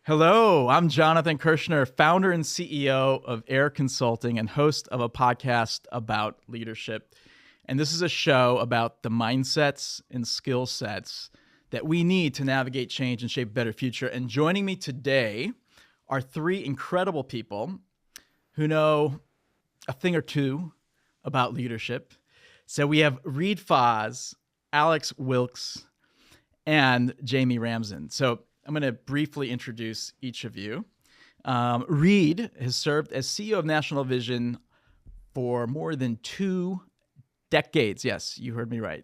Hello, I'm Jonathan Kirschner, founder and CEO of AIIR Consulting and host of a podcast about leadership. And this is a show about the mindsets and skill sets that we need to navigate change and shape a better future. And joining me today are three incredible people who know a thing or two about leadership. So we have Reade Fahs, Alex Wilkes, and Jamie Ramsden. So I'm going to briefly introduce each of you. Reade has served as CEO of National Vision for more than 2 decades. Yes, you heard me right.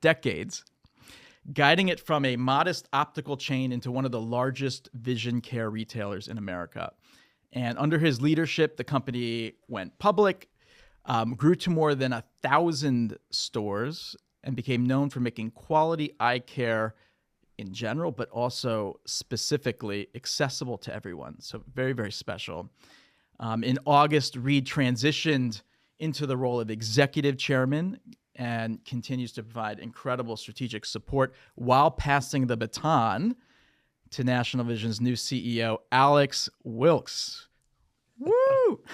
Decades. Guiding it from a modest optical chain into one of the largest vision care retailers in America. And under his leadership, the company went public, grew to more than 1,000 stores, and became known for making quality eye care in general, but also specifically accessible to everyone. So very, very special. In August, Reade transitioned into the role of executive chairman and continues to provide incredible strategic support while passing the baton to National Vision's new CEO, Alex Wilkes. Woo!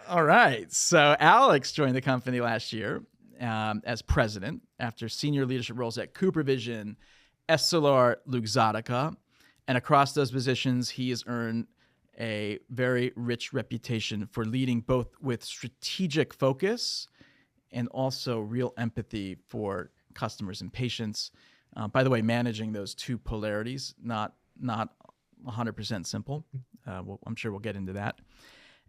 All right. So Alex joined the company last year as president after senior leadership roles at CooperVision, EssilorLuxottica, and across those positions, he has earned a very rich reputation for leading both with strategic focus and also real empathy for customers and patients. By the way, managing those two polarities, not 100% simple. I'm sure we'll get into that.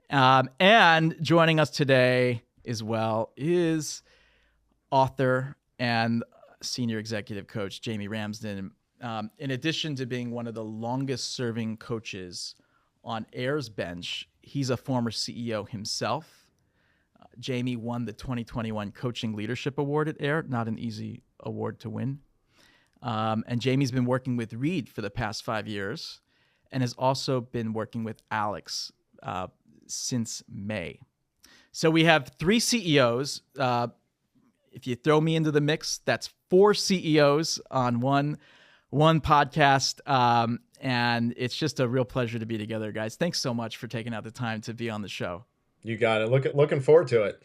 And joining us today as well is author and senior executive coach Jamie Ramsden. In addition to being one of the longest serving coaches on AIR's bench, he's a former CEO himself. Jamie won the 2021 Coaching Leadership Award at AIR, not an easy award to win. And Jamie's been working with Reade for the past 5 years and has also been working with Alex since May. So we have 3 CEOs. If you throw me into the mix, that's 4 CEOs on one podcast. And it's just a real pleasure to be together, guys. Thanks so much for taking out the time to be on the show. You got it. Looking forward to it.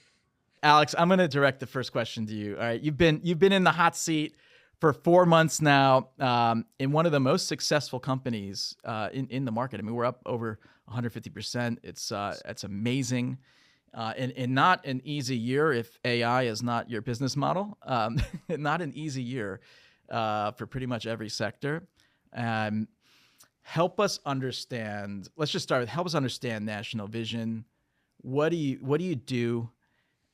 Alex, I'm going to direct the first question to you. All right. You've been in the hot seat for 4 months now in one of the most successful companies in the market. I mean, we're up over 150%. It's amazing. And not an easy year if AI is not your business model. Not an easy year for pretty much every sector. Help us understand. Let's just start with help us understand National Vision. What do you do,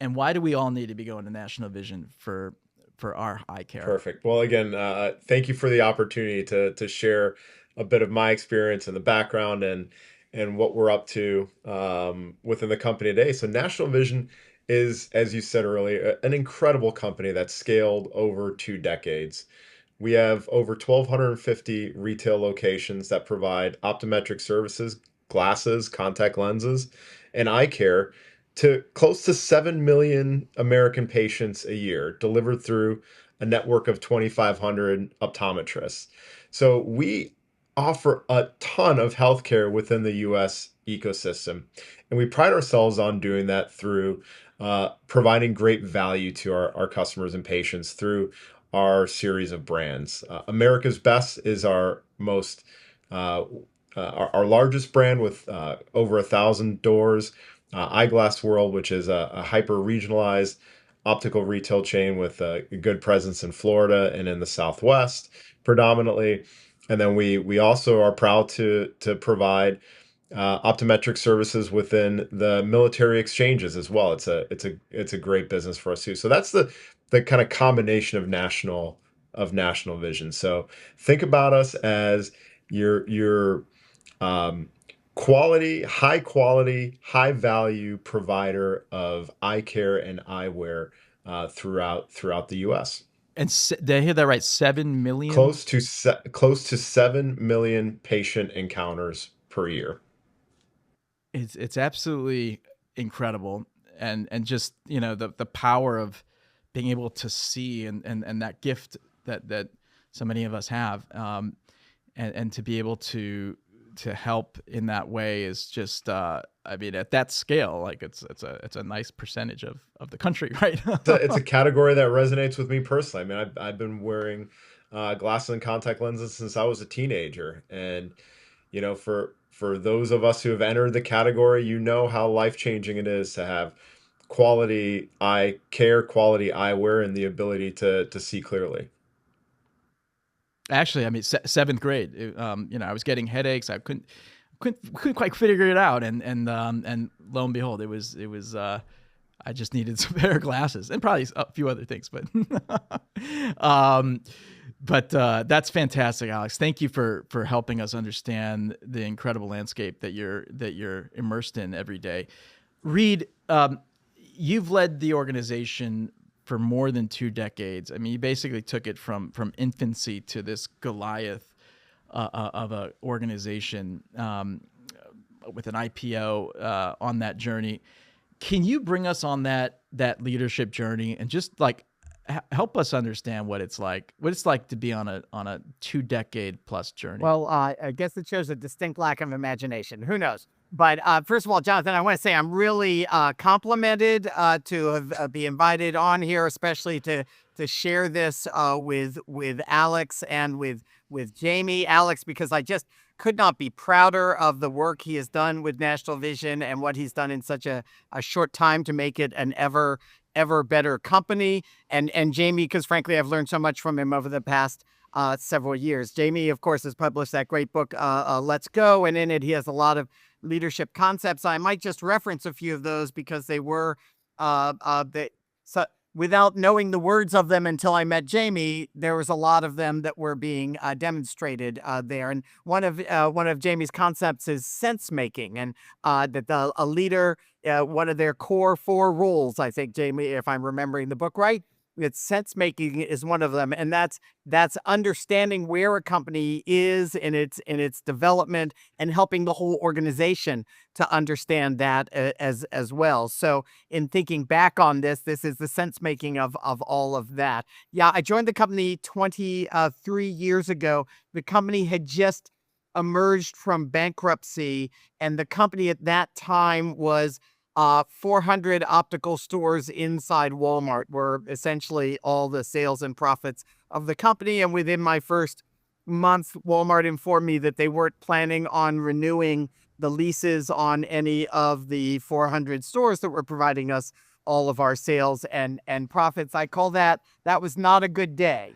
and why do we all need to be going to National Vision for our eye care? Perfect. Well, again, thank you for the opportunity to share a bit of my experience and the background and what we're up to within the company today. So National Vision is, as you said earlier, an incredible company that's scaled over 2 decades. We have over 1,250 retail locations that provide optometric services, glasses, contact lenses, and eye care to close to 7 million American patients a year, delivered through a network of 2,500 optometrists. So we offer a ton of healthcare within the U.S. ecosystem, and we pride ourselves on doing that through providing great value to our customers and patients through our series of brands. America's Best is our most our largest brand with over 1,000 doors. Eyeglass World, which is a hyper-regionalized optical retail chain with a good presence in Florida and in the Southwest predominantly. And then we also are proud to provide optometric services within the military exchanges as well. It's a great business for us too. So that's the kind of combination of national vision. So think about us as your high quality, high value provider of eye care and eyewear throughout the U.S. And did I hear that right? 7 million? Close to 7 million patient encounters per year. It's absolutely incredible, and just the power of being able to see and that gift that so many of us have. and to be able to help in that way is just I mean, at that scale, like it's a nice percentage of the country, right? It's a category that resonates with me personally. I mean, I've been wearing glasses and contact lenses since I was a teenager, and for those of us who have entered the category, you know how life changing it is to have quality eye care, quality eyewear, and the ability to see clearly. Actually, I mean, seventh grade, I was getting headaches. I couldn't quite figure it out, and lo and behold, it was I just needed some better glasses and probably a few other things, but um, that's fantastic, Alex. Thank you for helping us understand the incredible landscape that you're immersed in every day. Reade, you've led the organization for more than 2 decades. I mean, you basically took it from infancy to this Goliath of a organization with an IPO on that journey. Can you bring us on that leadership journey and just like help us understand what it's like to be on a 2-decade plus journey? Well, I guess it shows a distinct lack of imagination. Who knows? But first of all, Jonathan, I want to say I'm really complimented to be invited on here, especially to share this with Alex and with Jamie. Alex, because I just could not be prouder of the work he has done with National Vision and what he's done in such a short time to make it an ever better company. And Jamie, because frankly, I've learned so much from him over the past several years. Jamie, of course, has published that great book, Let's Go. And in it, he has a lot of leadership concepts. I might just reference a few of those because they were, without knowing the words of them until I met Jamie, there was a lot of them that were being demonstrated there. And one of Jamie's concepts is sense making, and that a leader, one of their core 4 rules, I think, Jamie, if I'm remembering the book right, it's sense making is one of them, and that's understanding where a company is in its development and helping the whole organization to understand that as well. So in thinking back on this is the sense making of all of that. Yeah, I joined the company 23 years ago. The company had just emerged from bankruptcy, and the company at that time was 400 optical stores inside Walmart were essentially all the sales and profits of the company. And within my first month, Walmart informed me that they weren't planning on renewing the leases on any of the 400 stores that were providing us all of our sales and profits. I call that was not a good day.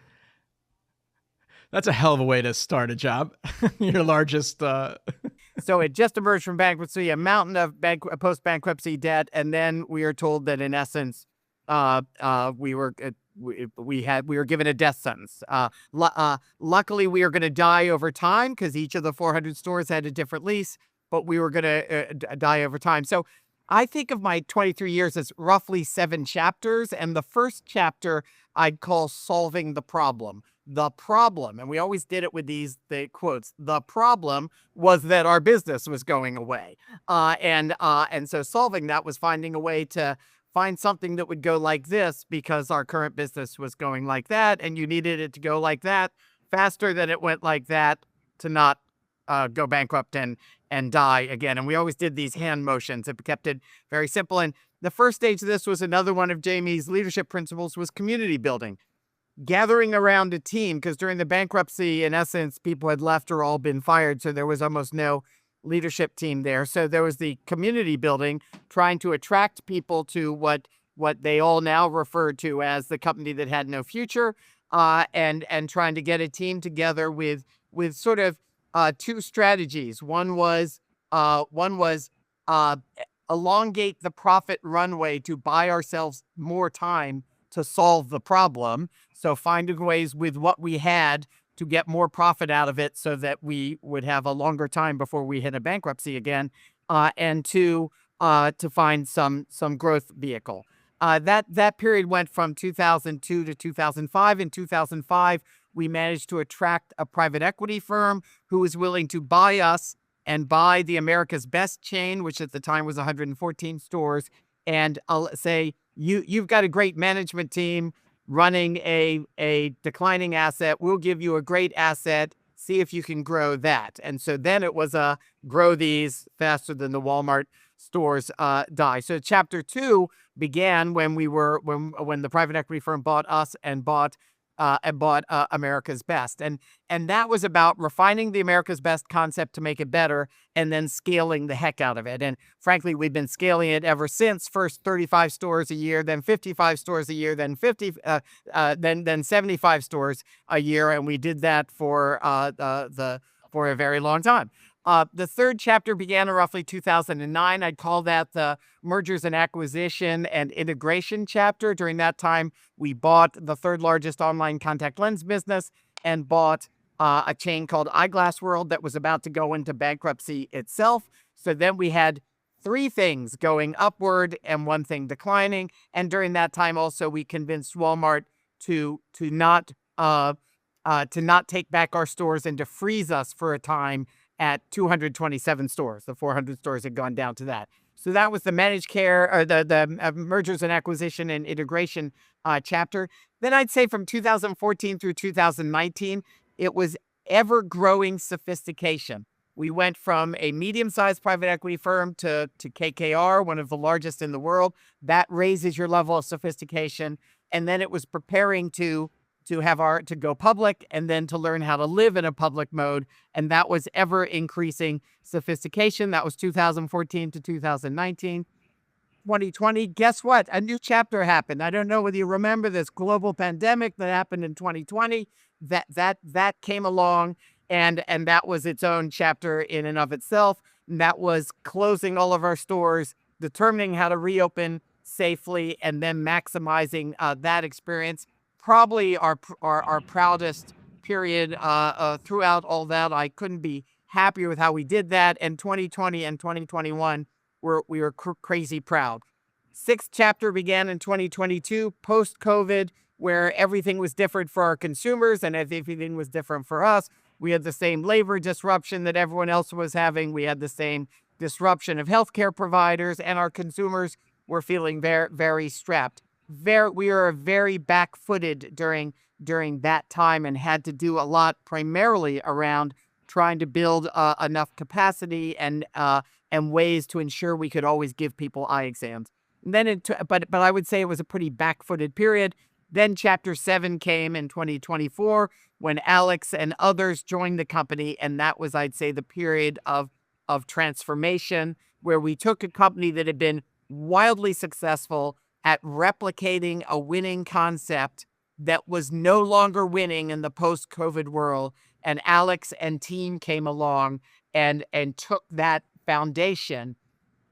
That's a hell of a way to start a job. Your largest. So it just emerged from bankruptcy, a mountain of post-bankruptcy debt, and then we are told that in essence, we were given a death sentence. Luckily, we are going to die over time because each of the 400 stores had a different lease, but we were going to die over time. So I think of my 23 years as roughly 7 chapters, and the first chapter I'd call solving the problem. The problem, and we always did it with the quotes, the problem was that our business was going away. And so solving that was finding a way to find something that would go like this because our current business was going like that, and you needed it to go like that faster than it went like that to not go bankrupt and die again. And we always did these hand motions. It kept it very simple. And the first stage of this was another one of Jamie's leadership principles was community building. Gathering around a team, because during the bankruptcy, in essence, people had left or all been fired, so there was almost no leadership team there. So there was the community building, trying to attract people to what they all now refer to as the company that had no future, and trying to get a team together with sort of 2 strategies. One was elongate the profit runway to buy ourselves more time to solve the problem. So finding ways with what we had to get more profit out of it so that we would have a longer time before we hit a bankruptcy again, and to find some growth vehicle. That period went from 2002 to 2005. In 2005, we managed to attract a private equity firm who was willing to buy us and buy the America's Best chain, which at the time was 114 stores, and I'll say, you've got a great management team running a declining asset. We'll give you a great asset, see if you can grow that. And so then it was grow these faster than the Walmart stores die. So chapter 2 began when when the private equity firm bought us and bought America's Best. And that was about refining the America's Best concept to make it better and then scaling the heck out of it. And frankly, we've been scaling it ever since. First 35 stores a year, then 55 stores a year, then 75 stores a year. And we did that for a very long time. The third chapter began in roughly 2009. I'd call that the mergers and acquisition and integration chapter. During that time, we bought the third largest online contact lens business and bought a chain called Eyeglass World that was about to go into bankruptcy itself. So then we had 3 things going upward and 1 thing declining. And during that time also, we convinced Walmart to not take back our stores and to freeze us for a time at 227 stores. The 400 stores had gone down to that. So that was the managed care, or the mergers and acquisition and integration chapter. Then I'd say from 2014 through 2019, it was ever-growing sophistication. We went from a medium-sized private equity firm to KKR, one of the largest in the world. That raises your level of sophistication. And then it was preparing to go public and then to learn how to live in a public mode. And that was ever increasing sophistication. That was 2014 to 2019. 2020, guess what? A new chapter happened. I don't know whether you remember this global pandemic that happened in 2020. That came along and that was its own chapter in and of itself. And that was closing all of our stores, determining how to reopen safely, and then maximizing that experience. Probably our proudest period throughout all that. I couldn't be happier with how we did that. And 2020 and 2021, we were crazy proud. 6th chapter began in 2022, post-COVID, where everything was different for our consumers and everything was different for us. We had the same labor disruption that everyone else was having. We had the same disruption of healthcare providers, and our consumers were feeling very, very strapped. We were very back-footed during that time and had to do a lot primarily around trying to build enough capacity and ways to ensure we could always give people eye exams. And then, but I would say it was a pretty back-footed period. Then Chapter 7 came in 2024 when Alex and others joined the company, and that was, I'd say, the period of transformation where we took a company that had been wildly successful at replicating a winning concept that was no longer winning in the post-COVID world. And Alex and team came along and took that foundation,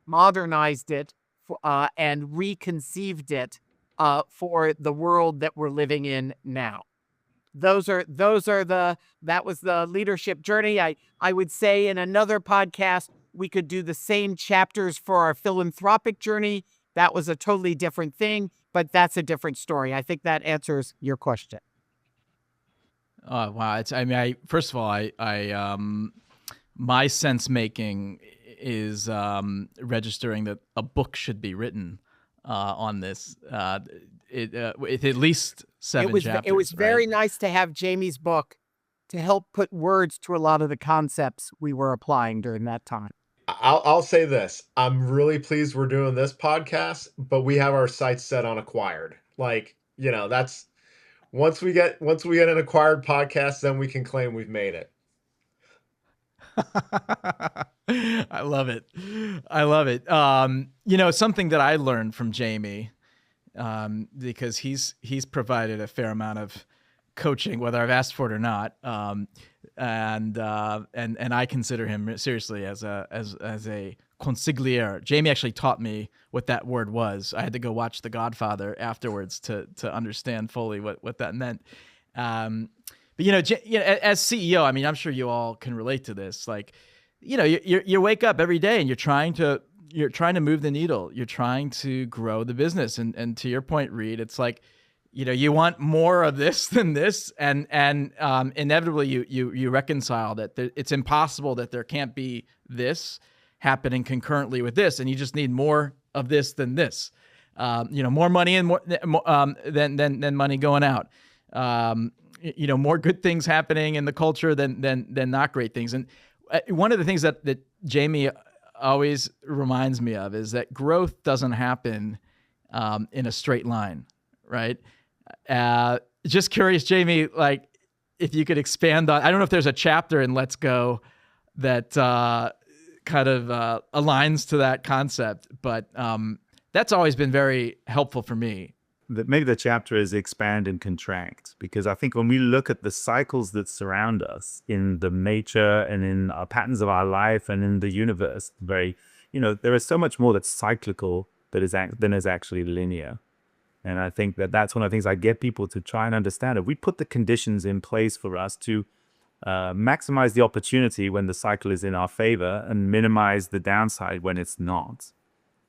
modernized it, and reconceived it for the world that we're living in now. That was the leadership journey. I would say in another podcast, we could do the same chapters for our philanthropic journey. That was a totally different thing, but that's a different story. I think that answers your question. Oh, wow. First of all, my sense making is registering that a book should be written on this. It at least 7 chapters. It was very nice to have Jamie's book to help put words to a lot of the concepts we were applying during that time. I'll say this. I'm really pleased we're doing this podcast, but we have our sights set on acquired. That's once we get an acquired podcast, then we can claim we've made it. I love it. Something that I learned from Jamie, because he's provided a fair amount of coaching, whether I've asked for it or not. And I consider him seriously as a consigliere. Jamie actually taught me what that word was. I had to go watch The Godfather afterwards to understand fully what that meant. But as CEO, I'm sure you all can relate to this. You wake up every day and you're trying to move the needle. You're trying to grow the business. And to your point, Reade, it's like, you want more of this than this, and inevitably you reconcile that it's impossible that there can't be this happening concurrently with this, and you just need more of this than this. More money and more than money going out. more good things happening in the culture than not great things. And one of the things that Jamie always reminds me of is that growth doesn't happen in a straight line, right? Just curious, Jamie, like if you could expand on, I don't know if there's a chapter in Let's Go that kind of aligns to that concept, but that's always been very helpful for me. Maybe the chapter is expand and contract, because I think when we look at the cycles that surround us in the nature and in our patterns of our life and in the universe, there is so much more that's cyclical than is actually linear. And I think that's one of the things I get people to try and understand. If we put the conditions in place for us to maximize the opportunity when the cycle is in our favor and minimize the downside when it's not.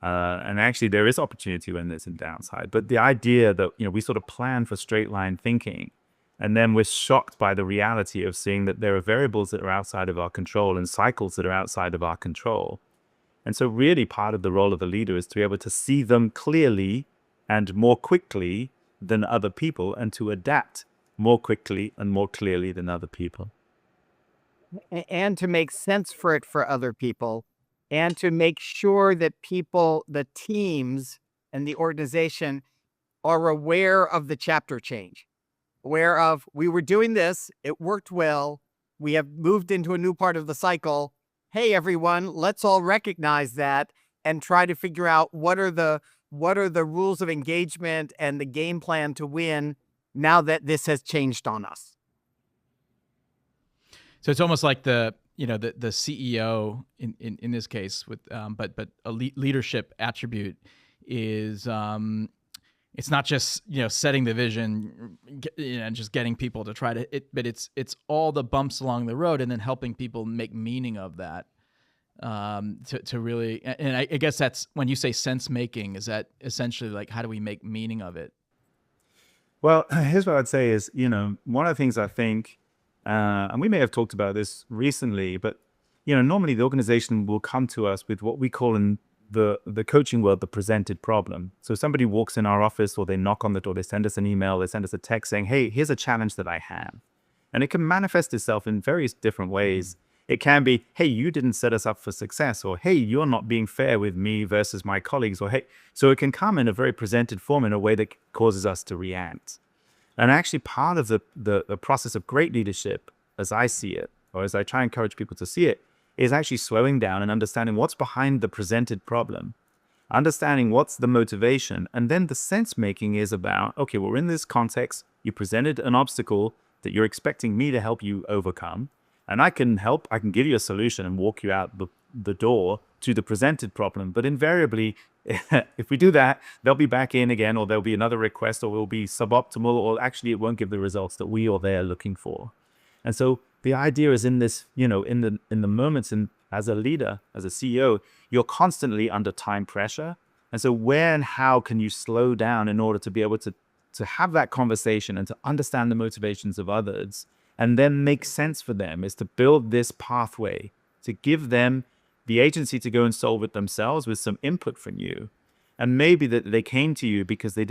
And actually there is opportunity when there's a downside. But the idea that, we sort of plan for straight line thinking, and then we're shocked by the reality of seeing that there are variables that are outside of our control and cycles that are outside of our control. And so really part of the role of the leader is to be able to see them clearly and more quickly than other people, and to adapt more quickly and more clearly than other people. And to make sense for it for other people, and to make sure that people, the teams and the organization are aware of the chapter change, aware of, we were doing this, it worked well, we have moved into a new part of the cycle. Hey, everyone, let's all recognize that and try to figure out what are the rules of engagement and the game plan to win now that this has changed on us. So it's almost like the CEO in this case with but a leadership attribute is it's not just setting the vision and just getting people to try to but it's all the bumps along the road and then helping people make meaning of that to really, and I guess that's when you say sense making, is that essentially like how do we make meaning of it? Well, here's what I'd say is, one of the things I think, and we may have talked about this recently, but normally the organization will come to us with what we call in the coaching world the presented problem. So somebody walks in our office, or they knock on the door, they send us an email, they send us a text saying, hey, here's a challenge that I have. And it can manifest itself in various different ways. It can be, hey, you didn't set us up for success, or hey, you're not being fair with me versus my colleagues, or hey, so it can come in a very presented form in a way that causes us to react. And actually part of the process of great leadership, as I see it, or as I try and encourage people to see it, is actually slowing down and understanding what's behind the presented problem, understanding what's the motivation, and then the sense making is about, okay, well, we're in this context, you presented an obstacle that you're expecting me to help you overcome, and I can help, I can give you a solution and walk you out the door to the presented problem. But invariably, if we do that, they'll be back in again, or there'll be another request, or we'll be suboptimal, or actually it won't give the results that we or they are looking for. And so the idea is in this, in the moments, and as a leader, as a CEO, you're constantly under time pressure. And so where and how can you slow down in order to be able to have that conversation and to understand the motivations of others, and then make sense for them, is to build this pathway to give them the agency to go and solve it themselves with some input from you. And maybe that they came to you because they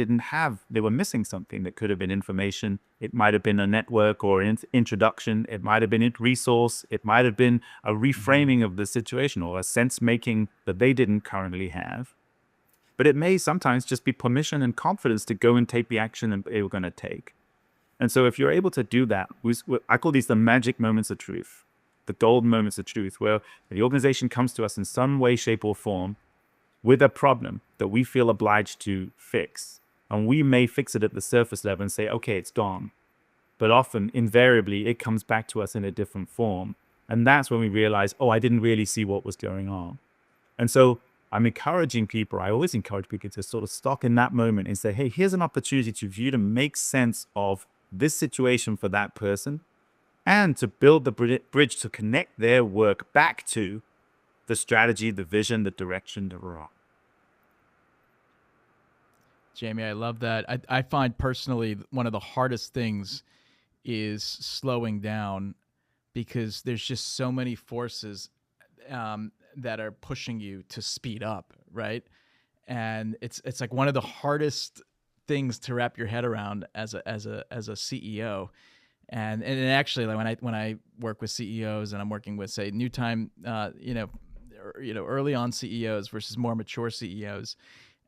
were missing something that could have been information. It might have been a network or an introduction. It might have been a resource. It might have been a reframing of the situation or a sense making that they didn't currently have. But it may sometimes just be permission and confidence to go and take the action that they were going to take. And so if you're able to do that, I call these the magic moments of truth, the golden moments of truth, where the organization comes to us in some way, shape, or form with a problem that we feel obliged to fix. And we may fix it at the surface level and say, okay, it's gone. But often, invariably, it comes back to us in a different form. And that's when we realize, oh, I didn't really see what was going on. And so I'm encouraging people, I always encourage people to sort of stop in that moment and say, hey, here's an opportunity for you to make sense of this situation for that person, and to build the bridge to connect their work back to the strategy, the vision, the direction that we're on. Jamie, I love that. I find personally one of the hardest things is slowing down, because there's just so many forces that are pushing you to speed up, right? And it's like one of the hardest things to wrap your head around as a CEO. And actually, like when I work with CEOs and I'm working with, say, new time, early on CEOs versus more mature CEOs,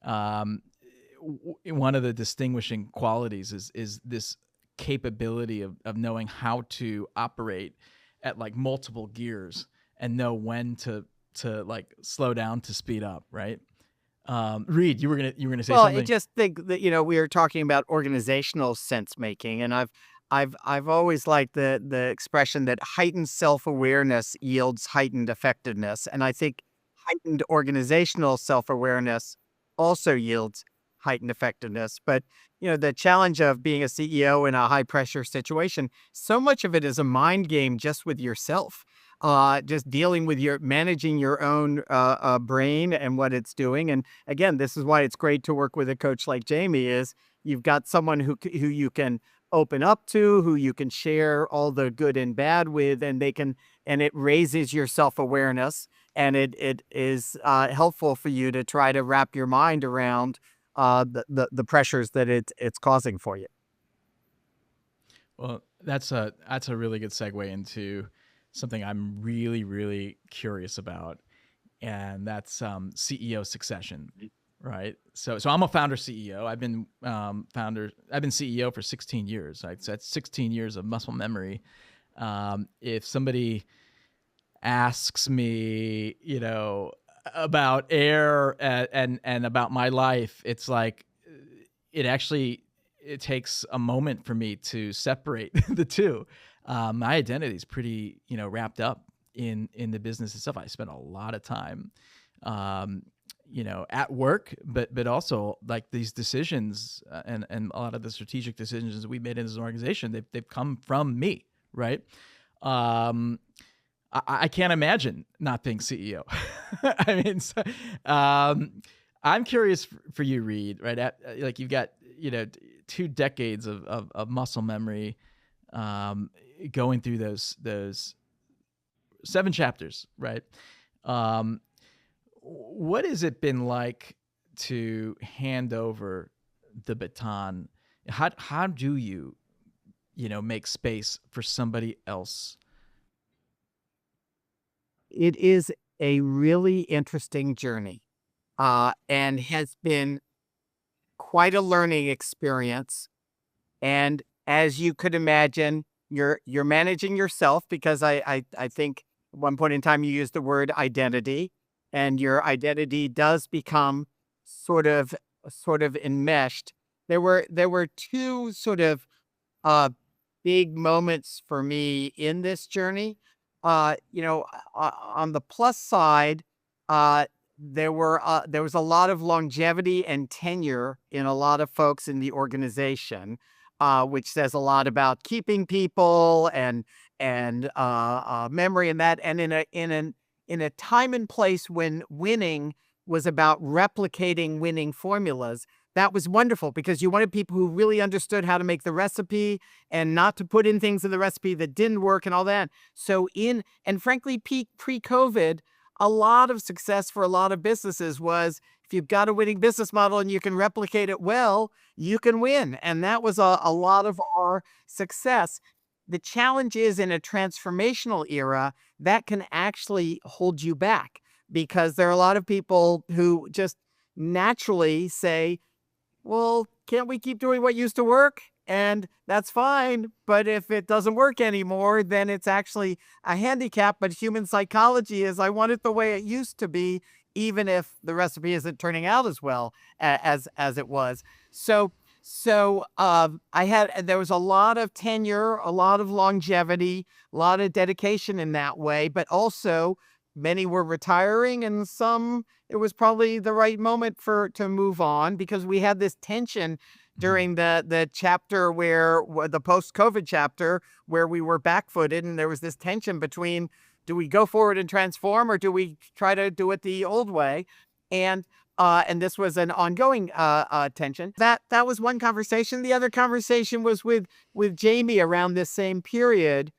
one of the distinguishing qualities is this capability of knowing how to operate at like multiple gears and know when to like slow down to speed up, right? Reade, you were gonna say Well, I something. just think that, we are talking about organizational sense making, and I've always liked the expression that heightened self-awareness yields heightened effectiveness. And I think heightened organizational self-awareness also yields heightened effectiveness. But, the challenge of being a CEO in a high pressure situation, so much of it is a mind game just with yourself. Just dealing with managing your own brain and what it's doing. And again, this is why it's great to work with a coach like Jamie. Is you've got someone who you can open up to, who you can share all the good and bad with, and it raises your self-awareness, and it is helpful for you to try to wrap your mind around the pressures that it's causing for you. Well, that's a really good segue into something I'm really, really curious about, and that's CEO succession, right? So I'm a founder CEO. I've been CEO for 16 years. Right? So that's 16 years of muscle memory. If somebody asks me, about AIIR and about my life, it's like it takes a moment for me to separate the two. My identity is pretty, wrapped up in the business itself. I spent a lot of time, at work, but also like these decisions and a lot of the strategic decisions that we made in this organization, they've come from me, right? I can't imagine not being CEO. I mean, I'm curious for you, Reade, right? Like you've got, 2 decades of muscle memory, going through those 7 chapters, right? What has it been like to hand over the baton? How do you, make space for somebody else? It is a really interesting journey, and has been quite a learning experience. And as you could imagine, you're managing yourself, because I think at one point in time you used the word identity, and your identity does become sort of enmeshed. There were 2 sort of big moments for me in this journey. On the plus side, there was a lot of longevity and tenure in a lot of folks in the organization, which says a lot about keeping people and memory and that. And in a time and place when winning was about replicating winning formulas, that was wonderful, because you wanted people who really understood how to make the recipe and not to put in things in the recipe that didn't work and all that. So and frankly, pre-COVID, a lot of success for a lot of businesses was, if you've got a winning business model and you can replicate it well, you can win. And that was a lot of our success. The challenge is, in a transformational era, that can actually hold you back, because there are a lot of people who just naturally say, well, can't we keep doing what used to work? And that's fine. But if it doesn't work anymore, then it's actually a handicap. But human psychology is, I want it the way it used to be, even if the recipe isn't turning out as well as it was. So there was a lot of tenure, a lot of longevity, a lot of dedication in that way, but also many were retiring, and some, it was probably the right moment to move on, because we had this tension during the chapter where the post-COVID chapter, where we were backfooted, and there was this tension between, do we go forward and transform, or do we try to do it the old way? And this was an ongoing tension. That was one conversation. The other conversation was with Jamie around this same period,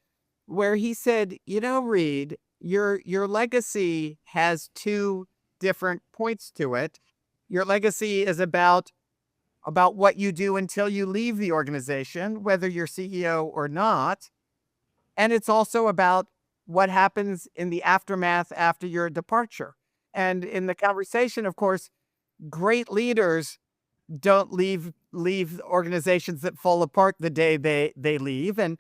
where he said, Reade, your legacy has 2 different points to it. Your legacy is about about what you do until you leave the organization, whether you're CEO or not. And it's also about what happens in the aftermath after your departure. And in the conversation, of course, great leaders don't leave organizations that fall apart the day they leave. And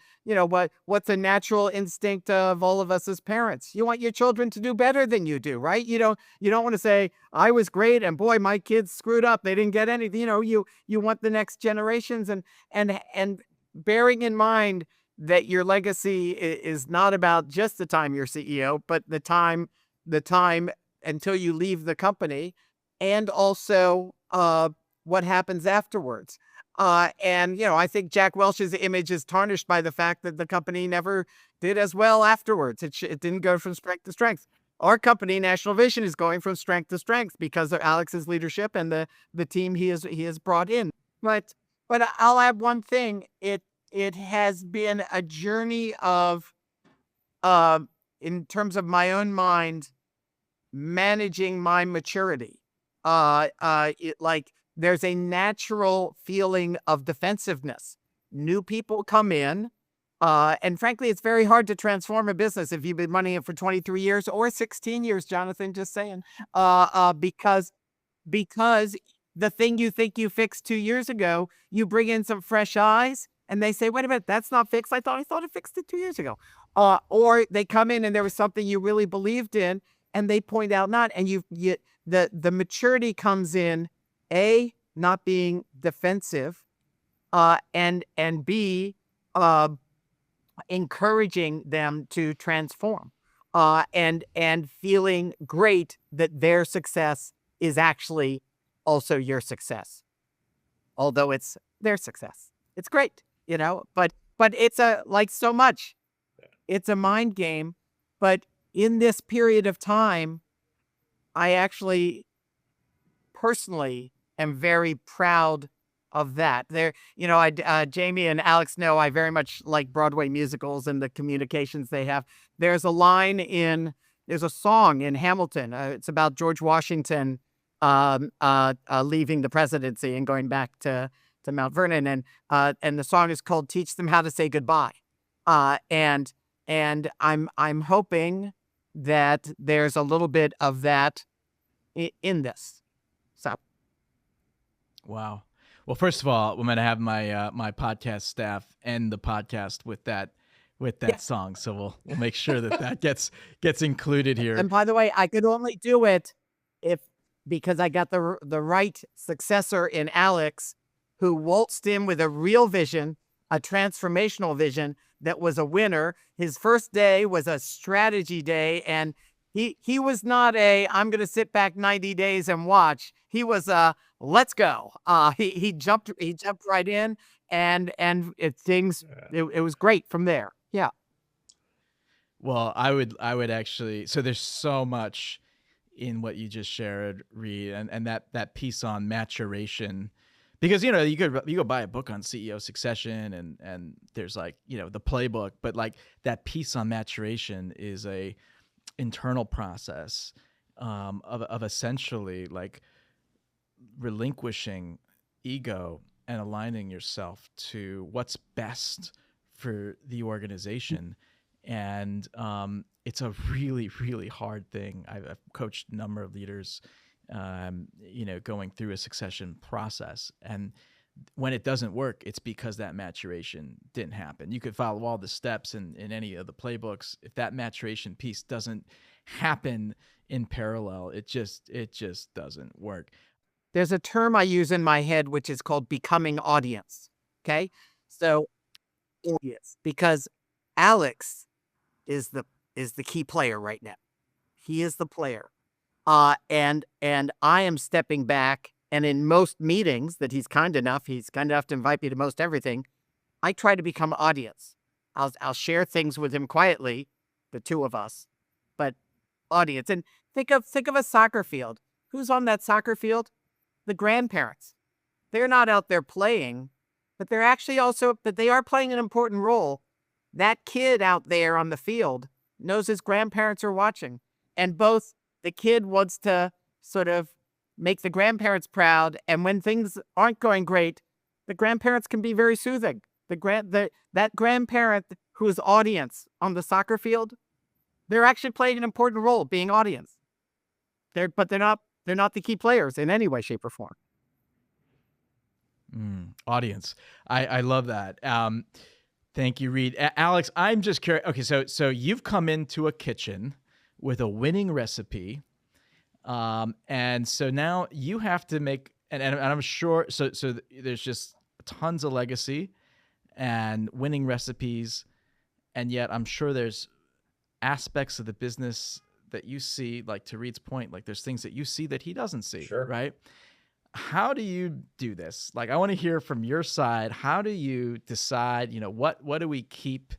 what's a natural instinct of all of us as parents? You want your children to do better than you do, right? You don't want to say, I was great and boy, my kids screwed up, they didn't get anything. You want the next generations, and bearing in mind that your legacy is not about just the time you're CEO, but the time until you leave the company, and also what happens afterwards. And I think Jack Welch's image is tarnished by the fact that the company never did as well afterwards. It didn't go from strength to strength. Our company, National Vision, is going from strength to strength because of Alex's leadership and the team he has brought in. But I'll add one thing. It has been a journey of, in terms of my own mind, managing my maturity. There's a natural feeling of defensiveness. New people come in, and frankly, it's very hard to transform a business if you've been running it for 23 years or 16 years, Jonathan, just saying, because the thing you think you fixed 2 years ago, you bring in some fresh eyes, and they say, wait a minute, that's not fixed. I thought it fixed it 2 years ago. Or they come in and there was something you really believed in, and they point out not, and the maturity comes in, A, not being defensive, and B, encouraging them to transform, and feeling great that their success is actually also your success, although it's their success. It's great, but it's like so much, it's a mind game. But in this period of time, I actually personally am very proud of that. Jamie and Alex know I very much like Broadway musicals and the communications they have. There's a song in Hamilton. It's about George Washington leaving the presidency and going back to Mount Vernon, and the song is called "Teach Them How to Say Goodbye." And I'm hoping that there's a little bit of that in this. So, wow. Well, first of all, I'm going to have my podcast staff end the podcast with that song. So we'll make sure that gets included here. And by the way, I could only do it because I got the right successor in Alex, who waltzed in with a real vision, a transformational vision that was a winner. His first day was a strategy day, and he was not I'm going to sit back 90 days and watch. He was let's go. He jumped right in, and it was great from there. Yeah. Well, I would actually, so there's so much in what you just shared, Reade, and that piece on maturation, because you go buy a book on CEO succession and there's the playbook, but that piece on maturation is a internal process of essentially relinquishing ego and aligning yourself to what's best for the organization. And it's a really, really hard thing. I've coached a number of leaders, going through a succession process. And when it doesn't work, it's because that maturation didn't happen. You could follow all the steps in any of the playbooks. If that maturation piece doesn't happen in parallel, it just doesn't work. There's a term I use in my head, which is called becoming audience. Okay. So audience, because Alex is the key player right now. He is the player. And I am stepping back, and in most meetings that he's kind enough to invite me to most everything, I try to become audience. I'll share things with him quietly, the two of us, but audience. And think of a soccer field. Who's on that soccer field? The grandparents. They're not out there playing, but they are playing an important role. That kid out there on the field knows his grandparents are watching, and both the kid wants to sort of make the grandparents proud. And when things aren't going great, the grandparents can be very soothing. That grandparent who is audience on the soccer field, they're actually playing an important role being audience. They're not the key players in any way, shape, or form. Audience. I love that. Thank you, Reade. Alex, I'm just curious. Okay, so you've come into a kitchen with a winning recipe. And so now you have to make, and I'm sure, so there's just tons of legacy and winning recipes. And yet I'm sure there's aspects of the business that you see, like to Reade's point, like there's things that you see that he doesn't see, Sure. right? How do you do this? Like, I want to hear from your side. How do you decide, what do we keep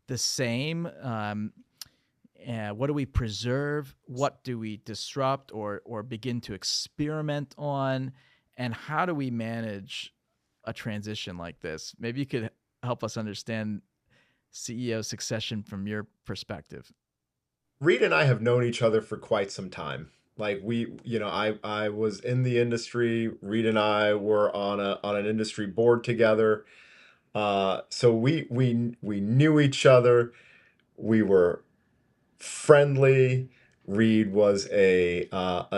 the same? And what do we preserve? What do we disrupt or begin to experiment on? And how do we manage a transition like this? Maybe you could help us understand CEO succession from your perspective. Reade and I have known each other for quite some time. Like I was in the industry. Reade and I were on an industry board together. So we knew each other. We were friendly. Reade was a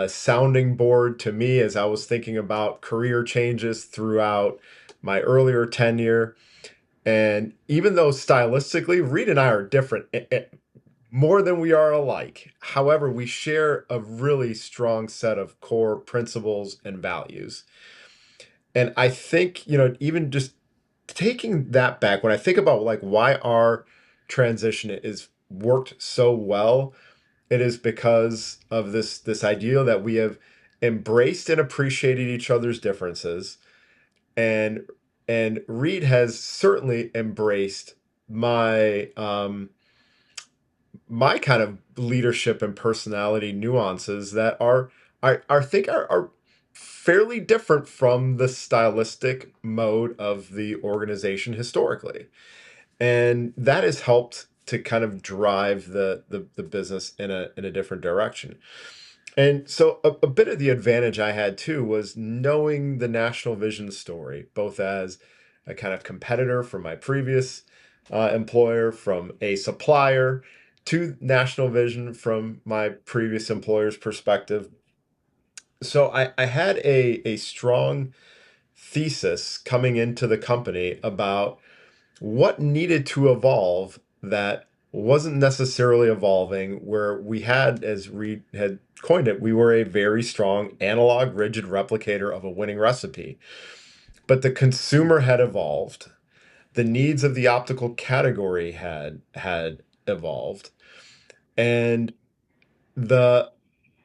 sounding board to me as I was thinking about career changes throughout my earlier tenure. And even though stylistically, Reade and I are different, more than we are alike. However, we share a really strong set of core principles and values. And I think, even just taking that back, when I think about like why our transition is worked so well, it is because of this idea that we have embraced and appreciated each other's differences. And Reade has certainly embraced my kind of leadership and personality nuances that I think are fairly different from the stylistic mode of the organization historically. And that has helped to kind of drive the business in a different direction. And so a bit of the advantage I had too was knowing the National Vision story, both as a kind of competitor from my previous employer, from a supplier to National Vision from my previous employer's perspective. So I had a strong thesis coming into the company about what needed to evolve that wasn't necessarily evolving, where we had, as Reade had coined it, we were a very strong analog rigid replicator of a winning recipe. But the consumer had evolved. The needs of the optical category had evolved. And the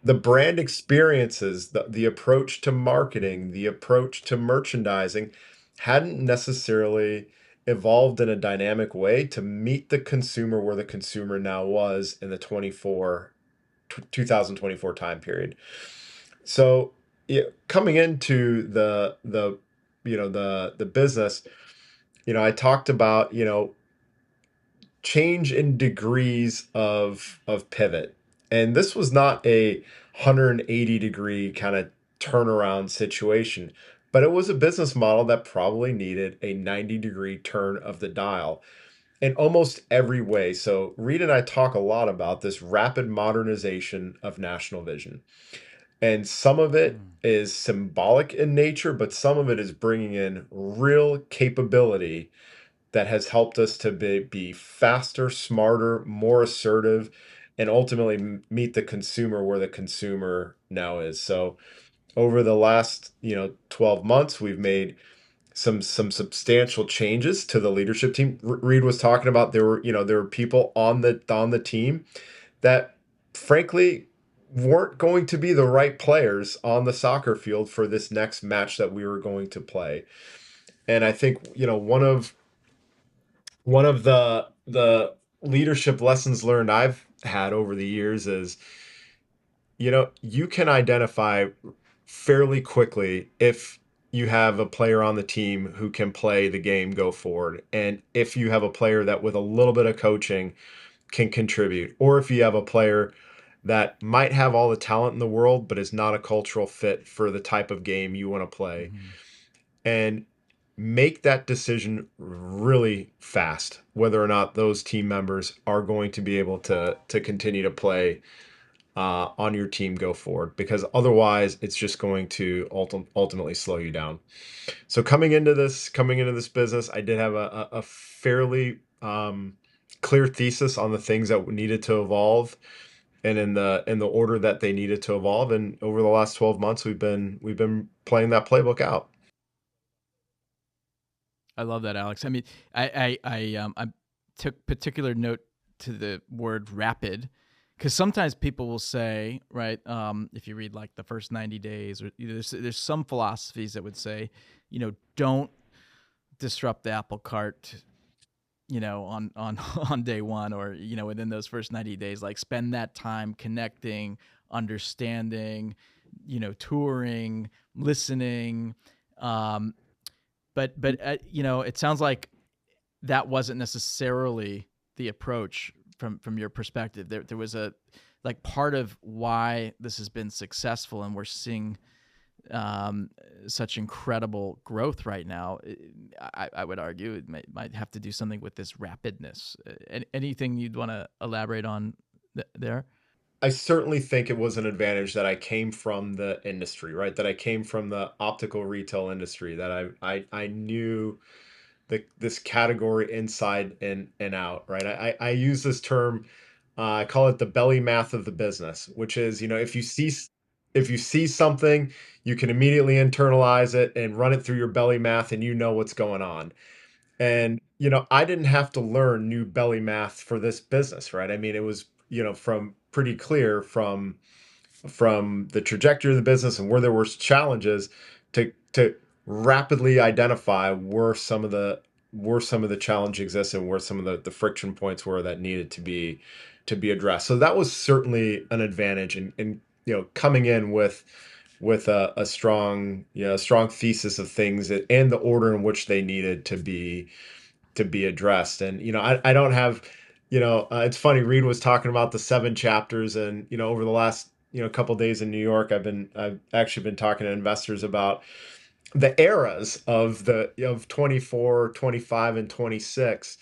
the brand experiences, the approach to marketing, the approach to merchandising hadn't necessarily evolved in a dynamic way to meet the consumer where the consumer now was in the 2024 time period. So coming into the business, I talked about, change in degrees of pivot. And this was not a 180-degree kind of turnaround situation, but it was a business model that probably needed a 90-degree turn of the dial in almost every way. So Reade and I talk a lot about this rapid modernization of National Vision. And some of it is symbolic in nature, but some of it is bringing in real capability that has helped us to be faster, smarter, more assertive, and ultimately meet the consumer where the consumer now is. So over the last 12 months, we've made some substantial changes to the leadership team. Reade was talking about there were people on the team that frankly weren't going to be the right players on the soccer field for this next match that we were going to play. And I think one of the leadership lessons learned I've had over the years is, you can identify fairly quickly if you have a player on the team who can play the game go forward, and if you have a player that with a little bit of coaching can contribute, or if you have a player that might have all the talent in the world, but is not a cultural fit for the type of game you want to play. Mm-hmm. And make that decision really fast, whether or not those team members are going to be able to continue to play on your team go forward, because otherwise it's just going to ultimately slow you down. So coming into this business, I did have a fairly clear thesis on the things that needed to evolve, and in the order that they needed to evolve. And over the last 12 months, we've been playing that playbook out. I love that, Alex. I mean, I took particular note to the word rapid, because sometimes people will say, right, if you read like the first 90 days, or there's some philosophies that would say, don't disrupt the apple cart, on on day one, or within those first 90 days. Like, spend that time connecting, understanding, touring, listening. But it sounds like that wasn't necessarily the approach from your perspective. There was a, like, part of why this has been successful and we're seeing such incredible growth right now. I would argue it might have to do something with this rapidness. Anything you'd want to elaborate on there? I certainly think it was an advantage that I came from the industry, right? That I came from the optical retail industry, that I knew this category inside and out, right? I use this term, I call it the belly math of the business, which is, if you see something, you can immediately internalize it and run it through your belly math, and you know what's going on. And, I didn't have to learn new belly math for this business, right? I mean, it was, from pretty clear from the trajectory of the business and where there were challenges to rapidly identify where some of the challenge exists, and where some of the friction points were that needed to be addressed. So that was certainly an advantage, and coming in with a strong strong thesis of things and the order in which they needed to be addressed. And I don't have, it's funny, Reade was talking about the 7 chapters, and over the last couple days in New York, I've actually been talking to investors about the eras of 24, 25, and 26.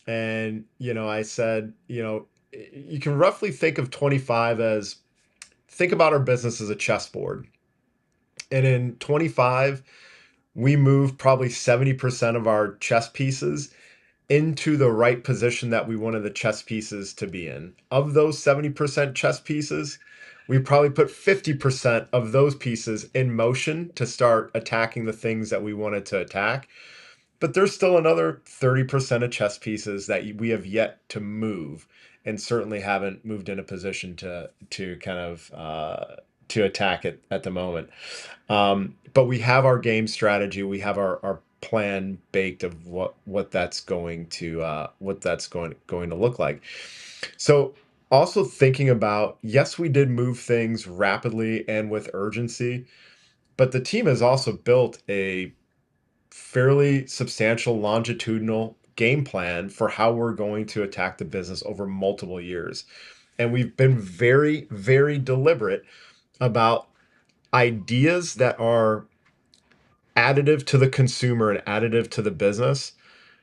And I said, you can roughly think of 25 as, think about our business as a chessboard. And in 25, we moved probably 70% of our chess pieces into the right position that we wanted the chess pieces to be in. Of those 70% chess pieces, we probably put 50% of those pieces in motion to start attacking the things that we wanted to attack. But there's still another 30% of chess pieces that we have yet to move, and certainly haven't moved in a position to kind of to attack it at the moment. But we have our game strategy. We have our plan baked of what that's going to look like. So also thinking about, yes, we did move things rapidly and with urgency, but the team has also built a fairly substantial longitudinal game plan for how we're going to attack the business over multiple years. And we've been very, very deliberate about ideas that are additive to the consumer and additive to the business.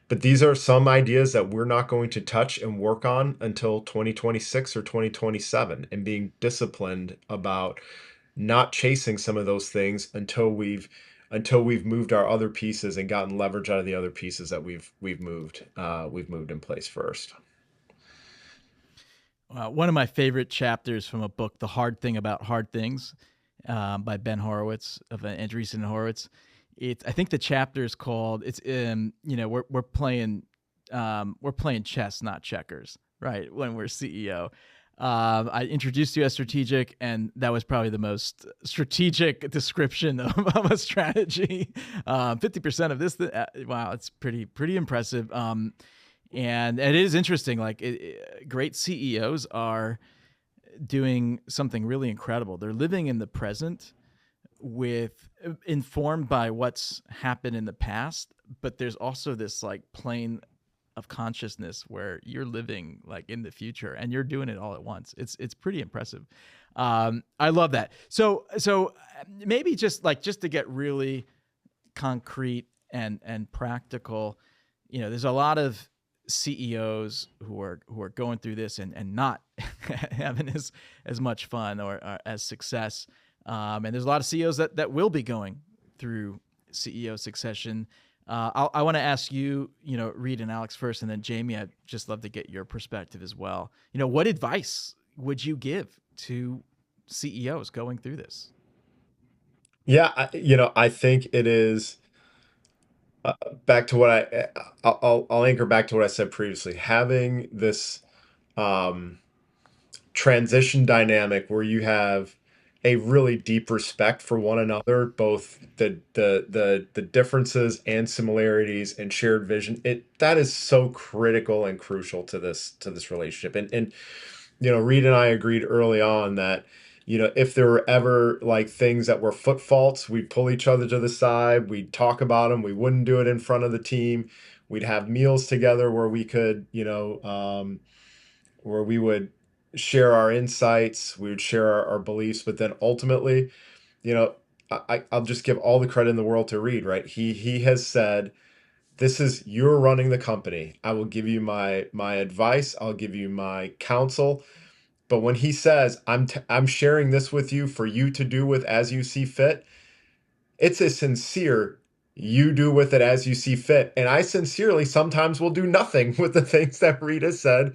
But these are some ideas that we're not going to touch and work on until 2026 or 2027, and being disciplined about not chasing some of those things until we've moved our other pieces and gotten leverage out of the other pieces that we've moved in place first. One of my favorite chapters from a book, The Hard Thing About Hard Things, by Ben Horowitz of Andreessen Horowitz. I think the chapter is called, we're playing chess, not checkers, right? When we're CEO. I introduced you as strategic, and that was probably the most strategic description of a strategy. 50% of this, wow, it's pretty impressive. And it is interesting, like great CEOs are doing something really incredible. They're living in the present, informed by what's happened in the past, but there's also this like plain of consciousness where you're living like in the future and you're doing it all at once. It's pretty impressive. I love that. So maybe just to get really concrete and practical, there's a lot of CEOs who are going through this and not having as much fun or as success. And there's a lot of CEOs that will be going through CEO succession. I want to ask you, Reade and Alex first, and then Jamie, I'd just love to get your perspective as well. What advice would you give to CEOs going through this? Yeah, I think it is back to what I'll anchor back to what I said previously. Having this um, transition dynamic where you have a really deep respect for one another, both the differences and similarities and shared vision. That is so critical and crucial to this relationship. And Reade and I agreed early on that if there were ever like things that were foot faults, we'd pull each other to the side, we'd talk about them, we wouldn't do it in front of the team. We'd have meals together where we could, where we would share our insights, we would share our beliefs, but then ultimately, you know, I'll just give all the credit in the world to Reade, right? He has said, this is you're running the company. I will give you my advice, I'll give you my counsel. But when he says, I'm sharing this with you for you to do with as you see fit, it's a sincere you do with it as you see fit. And I sincerely sometimes will do nothing with the things that Reade has said,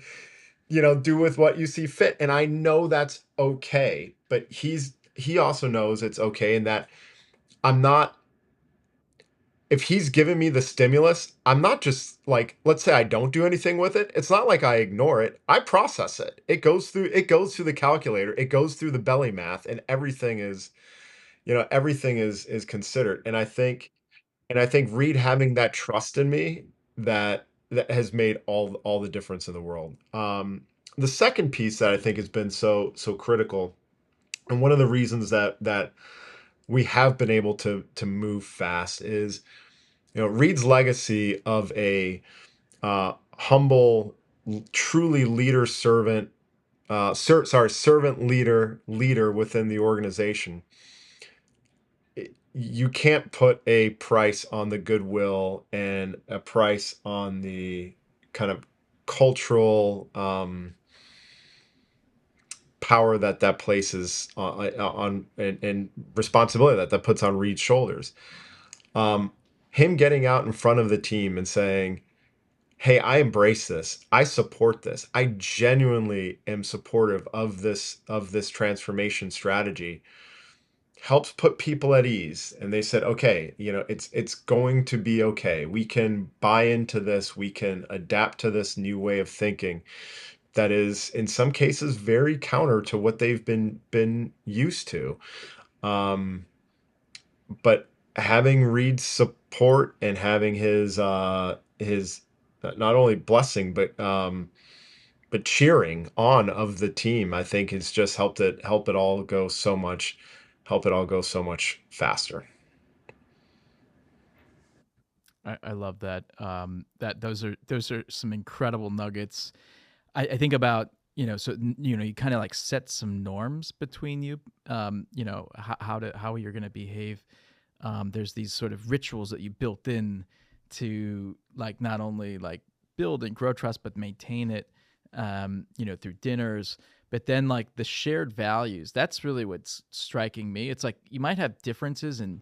do with what you see fit. And I know that's okay, but he also knows it's okay, and that I'm not, if he's given me the stimulus, I'm not just like, let's say I don't do anything with it. It's not like I ignore it. I process it. It goes through the calculator. It goes through the belly math, and everything is considered. And I think Reade having that trust in me, that has made all the difference in the world. The second piece that I think has been so critical, and one of the reasons that we have been able to move fast is, Reade's legacy of a humble, truly leader servant, servant leader within the organization. You can't put a price on the goodwill and a price on the kind of cultural power that places on and responsibility that puts on Reade's shoulders. Him getting out in front of the team and saying, hey, I embrace this. I support this. I genuinely am supportive of this transformation strategy, helps put people at ease. And they said, okay, it's going to be okay. We can buy into this. We can adapt to this new way of thinking that is in some cases very counter to what they've been used to. But having Reade's support and having his not only blessing but cheering on of the team, I think has just help it all go so much faster. I love that. That those are some incredible nuggets. I think about, so you kind of like set some norms between you. How you're going to behave. There's these sort of rituals that you built in to like not only like build and grow trust, but maintain it. Through dinners. But then like the shared values. That's really what's striking me. It's like you might have differences in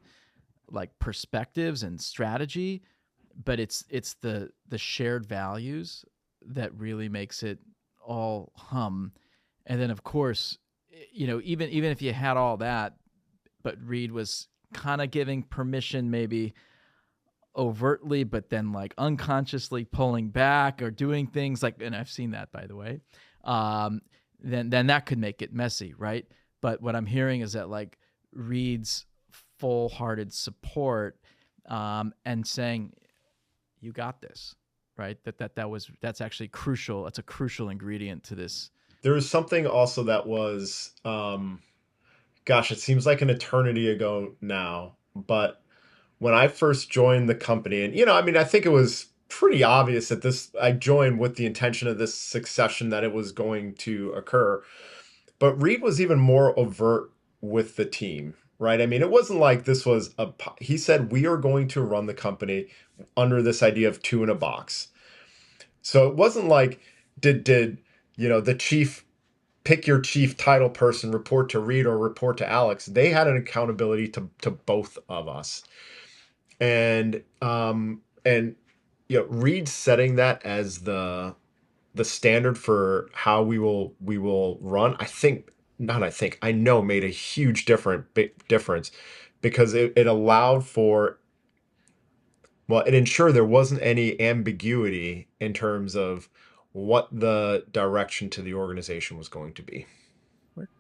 like perspectives and strategy, but it's the shared values that really makes it all hum. And then of course, even if you had all that, but Reade was kind of giving permission, maybe overtly, but then like unconsciously pulling back or doing things like, and I've seen that, by the way, then that could make it messy, right? But what I'm hearing is that like Reade's full-hearted support, and saying, you got this, right? That's actually crucial. It's a crucial ingredient to this. There was something also that was, gosh, it seems like an eternity ago now, but when I first joined the company, and I mean, I think it was pretty obvious that I joined with the intention of this succession, that it was going to occur. But Reade was even more overt with the team, right? I mean, it wasn't like this was he said, we are going to run the company under this idea of two in a box. So it wasn't like, did the chief, pick your chief title person, report to Reade or report to Alex. They had an accountability to both of us. And Reade setting that as the standard for how we will run, I know made a huge difference, because it allowed for, well, it ensured there wasn't any ambiguity in terms of what the direction to the organization was going to be.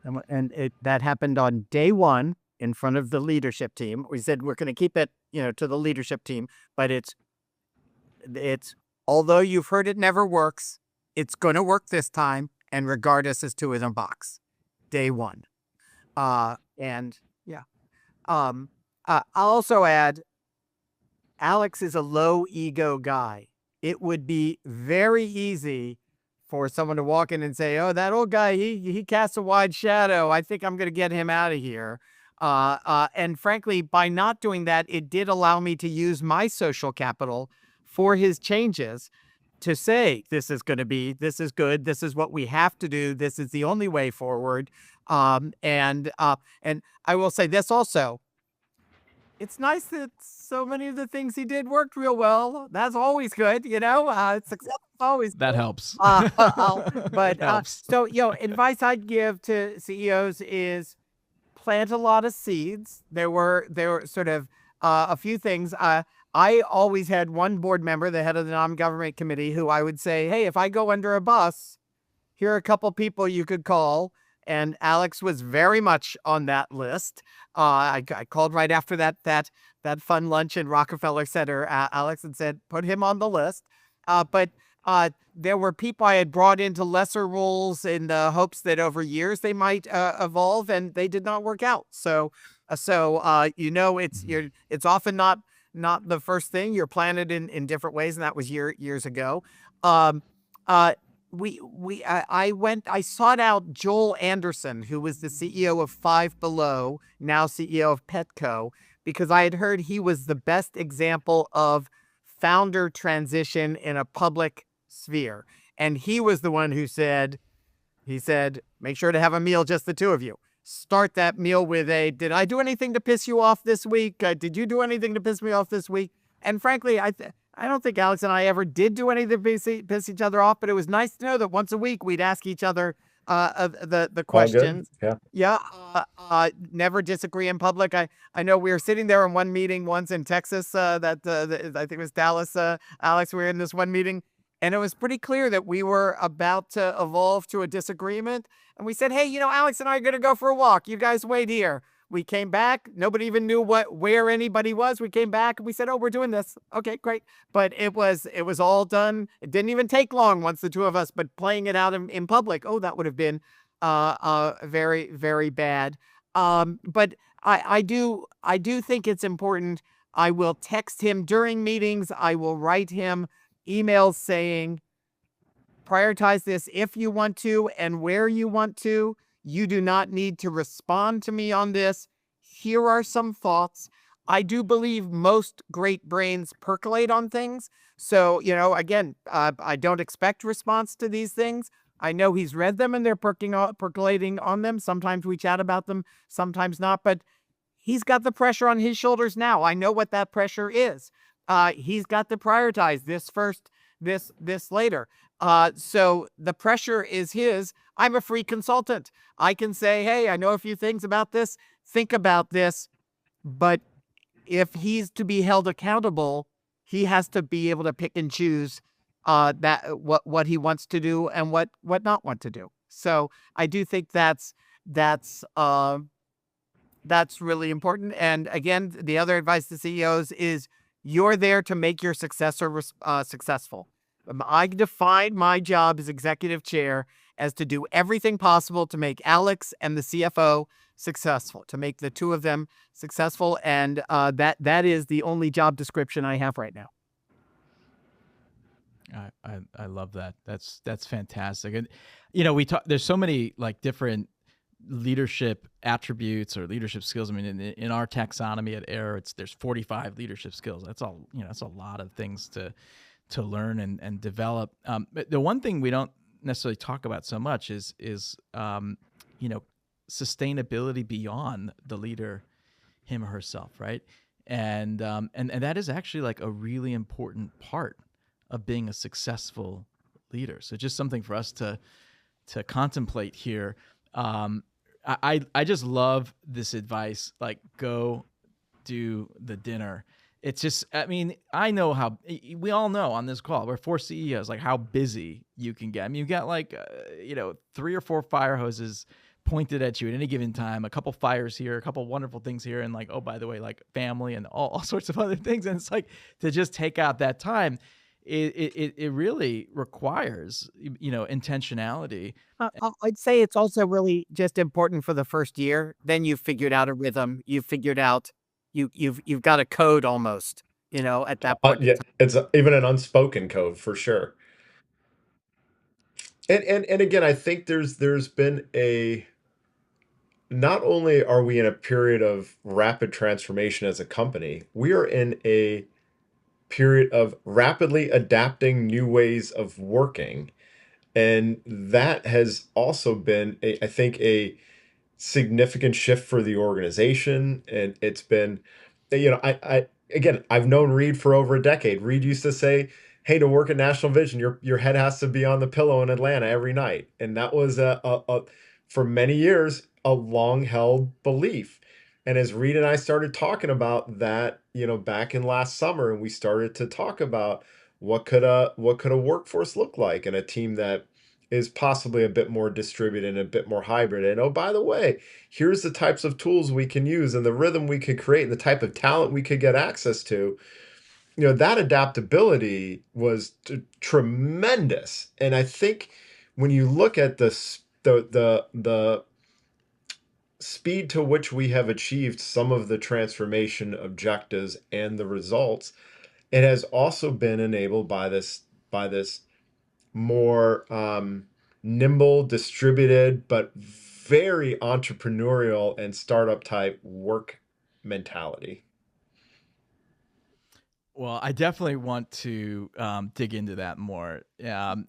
And that happened on day one in front of the leadership team. We said we're going to keep it, to the leadership team, but it's although you've heard it never works, it's going to work this time, and regardless as to his own box, day one. And yeah, I'll also add, Alex is a low ego guy. It would be very easy for someone to walk in and say, "Oh, that old guy, he casts a wide shadow. I think I'm going to get him out of here." And frankly, by not doing that, it did allow me to use my social capital for his changes to say, this is good, this is what we have to do, this is the only way forward. And I will say this also, it's nice that so many of the things he did worked real well. That's always good, success is always That good. helps. But helps. so, advice I'd give to CEOs is plant a lot of seeds. There were sort of a few things. I always had one board member, the head of the non-government committee, who I would say, "Hey, if I go under a bus, here are a couple people you could call." And Alex was very much on that list. I called right after that fun lunch in Rockefeller Center, Alex, and said, put him on the list. But there were people I had brought into lesser roles in the hopes that over years they might evolve, and they did not work out. So it's often not the first thing. You're planted in different ways, and that was years ago. I sought out Joel Anderson, who was the CEO of Five Below, now CEO of Petco, because I had heard he was the best example of founder transition in a public sphere. And he was the one who said, make sure to have a meal, just the two of you. Start that meal with did I do anything to piss you off this week? Did you do anything to piss me off this week? And frankly, I don't think Alex and I ever did do anything to piss each other off, but it was nice to know that once a week we'd ask each other the questions. Yeah. Never disagree in public. I know we were sitting there in one meeting once in Texas, I think it was Dallas, Alex, we were in this one meeting, and it was pretty clear that we were about to evolve to a disagreement. And we said, "Hey, Alex and I are going to go for a walk. You guys wait here." We came back. Nobody even knew where anybody was. We came back and we said, "Oh, we're doing this. Okay, great." But it was all done. It didn't even take long once the two of us, but playing it out in public, oh, that would have been very, very bad. But I do think it's important. I will text him during meetings. I will write him emails saying, prioritize this if you want to and where you want to. You do not need to respond to me on this. Here are some thoughts. I do believe most great brains percolate on things. So, again, I don't expect response to these things. I know he's read them and they're percolating on them. Sometimes we chat about them, sometimes not. But he's got the pressure on his shoulders now. I know what that pressure is. He's got to prioritize this first, this later. So the pressure is his. I'm a free consultant. I can say, "Hey, I know a few things about this. Think about this." But if he's to be held accountable, he has to be able to pick and choose what he wants to do and what not want to do. So I do think that's really important. And again, the other advice to CEOs is you're there to make your successor successful. I define my job as executive chair as to do everything possible to make Alex and the CFO successful, to make the two of them successful. And that is the only job description I have right now. I love that. That's fantastic. And we talk. There's so many like different leadership attributes or leadership skills. I mean, in our taxonomy at AIIR, there's 45 leadership skills. That's all. That's a lot of things to learn and develop. But the one thing we don't necessarily talk about so much is sustainability beyond the leader, him or herself, right? And that is actually like a really important part of being a successful leader. So just something for us to contemplate here. I just love this advice. Like, go do the dinner. It's just, I mean, I know how we all know on this call, we're four CEOs, like how busy you can get. I mean, you got like, 3 or 4 fire hoses pointed at you at any given time, a couple fires here, a couple wonderful things here. And like, oh, by the way, like family and all sorts of other things. And it's like to just take out that time. It really requires, intentionality. I'd say it's also really just important for the first year. Then you've figured out a rhythm. You've figured out you've got a code almost, at that point. Yeah, it's even an unspoken code for sure. And again, I think there's been a not only are we in a period of rapid transformation as a company, we are in a period of rapidly adapting new ways of working. And that has also been, I think, a significant shift for the organization. And it's been, again, I've known Reade for over a decade. Reade used to say, "Hey, to work at National Vision, your head has to be on the pillow in Atlanta every night," and that was for many years a long held belief. And as Reade and I started talking about that, back in last summer, and we started to talk about what could a workforce look like, and a team that is possibly a bit more distributed and a bit more hybrid. And oh, by the way, here's the types of tools we can use and the rhythm we could create and the type of talent we could get access to. That adaptability was tremendous. And I think when you look at the speed to which we have achieved some of the transformation objectives and the results, it has also been enabled by this more nimble, distributed, but very entrepreneurial and startup type work mentality. Well, I definitely want to dig into that more.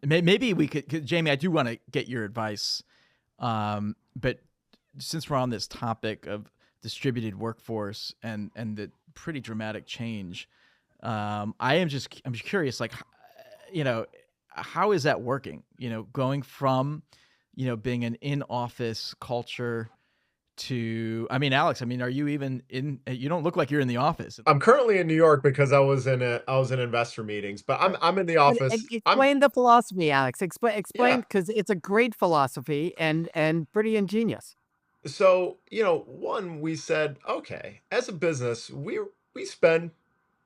Maybe we could, 'cause Jamie, I do want to get your advice. But since we're on this topic of distributed workforce and the pretty dramatic change, I'm just curious, like, how is that working? Going from, being an in-office culture to, I mean, Alex, I mean, are you even in? You don't look like you're in the office. I'm currently in New York because I was in investor meetings, but I'm in the But office. explain the philosophy, Alex. Explain Yeah. because it's a great philosophy and pretty ingenious. So, one, we said, okay, as a business, we spend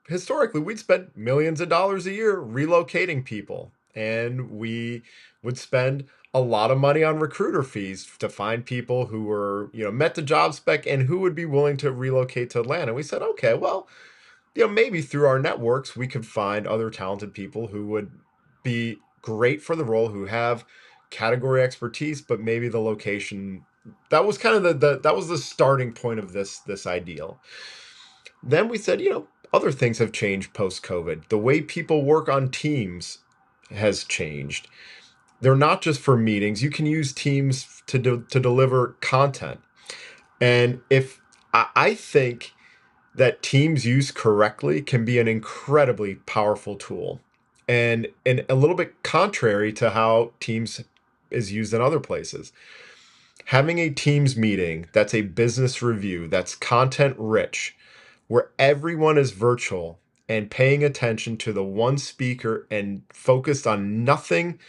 historically we'd spend millions of dollars a year relocating people, and we would spend a lot of money on recruiter fees to find people who were, met the job spec and who would be willing to relocate to Atlanta. We said, okay, well, maybe through our networks we could find other talented people who would be great for the role, who have category expertise, but maybe the location. That was kind of that was the starting point of this ideal. Then we said, other things have changed post COVID. The way people work on Teams has changed. They're not just for meetings. You can use Teams to deliver content. And if I think that Teams used correctly can be an incredibly powerful tool, and a little bit contrary to how Teams is used in other places. Having a Teams meeting that's a business review, that's content rich, where everyone is virtual and paying attention to the one speaker and focused on nothing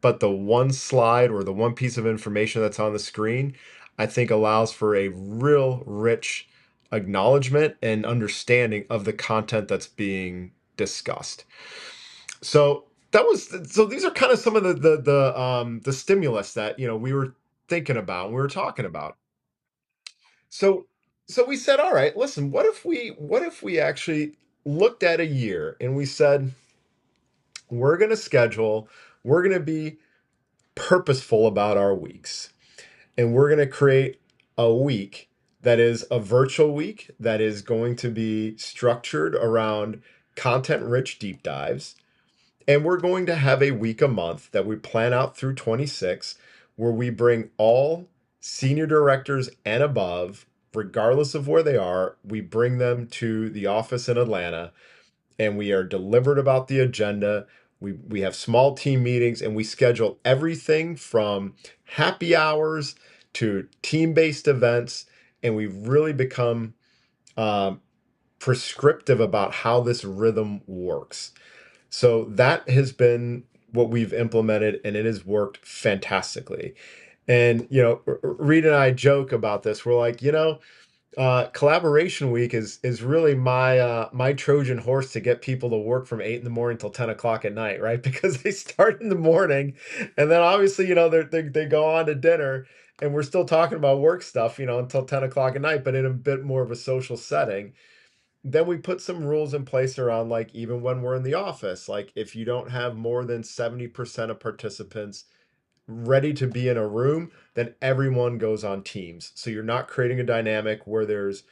but the one slide or the one piece of information that's on the screen, I think allows for a real rich acknowledgement and understanding of the content that's being discussed. So these are kind of some of the stimulus that we were thinking about, we were talking about. So we said, all right, listen, what if we actually looked at a year and we said, we're going to schedule, we're going to be purposeful about our weeks. And we're going to create a week that is a virtual week that is going to be structured around content-rich deep dives. And we're going to have a week a month that we plan out through 26, where we bring all senior directors and above, regardless of where they are, we bring them to the office in Atlanta, and we are deliberate about the agenda. We have small team meetings, and we schedule everything from happy hours to team-based events, and we've really become prescriptive about how this rhythm works. So that has been what we've implemented, and it has worked fantastically. And Reade and I joke about this. We're like, collaboration week is really my Trojan horse to get people to work from 8 in the morning till 10 o'clock at night, right? Because they start in the morning, and then obviously they go on to dinner, and we're still talking about work stuff, until 10 o'clock at night, but in a bit more of a social setting. Then we put some rules in place around, like, even when we're in the office, like if you don't have more than 70% of participants ready to be in a room, then everyone goes on Teams. So you're not creating a dynamic where there's,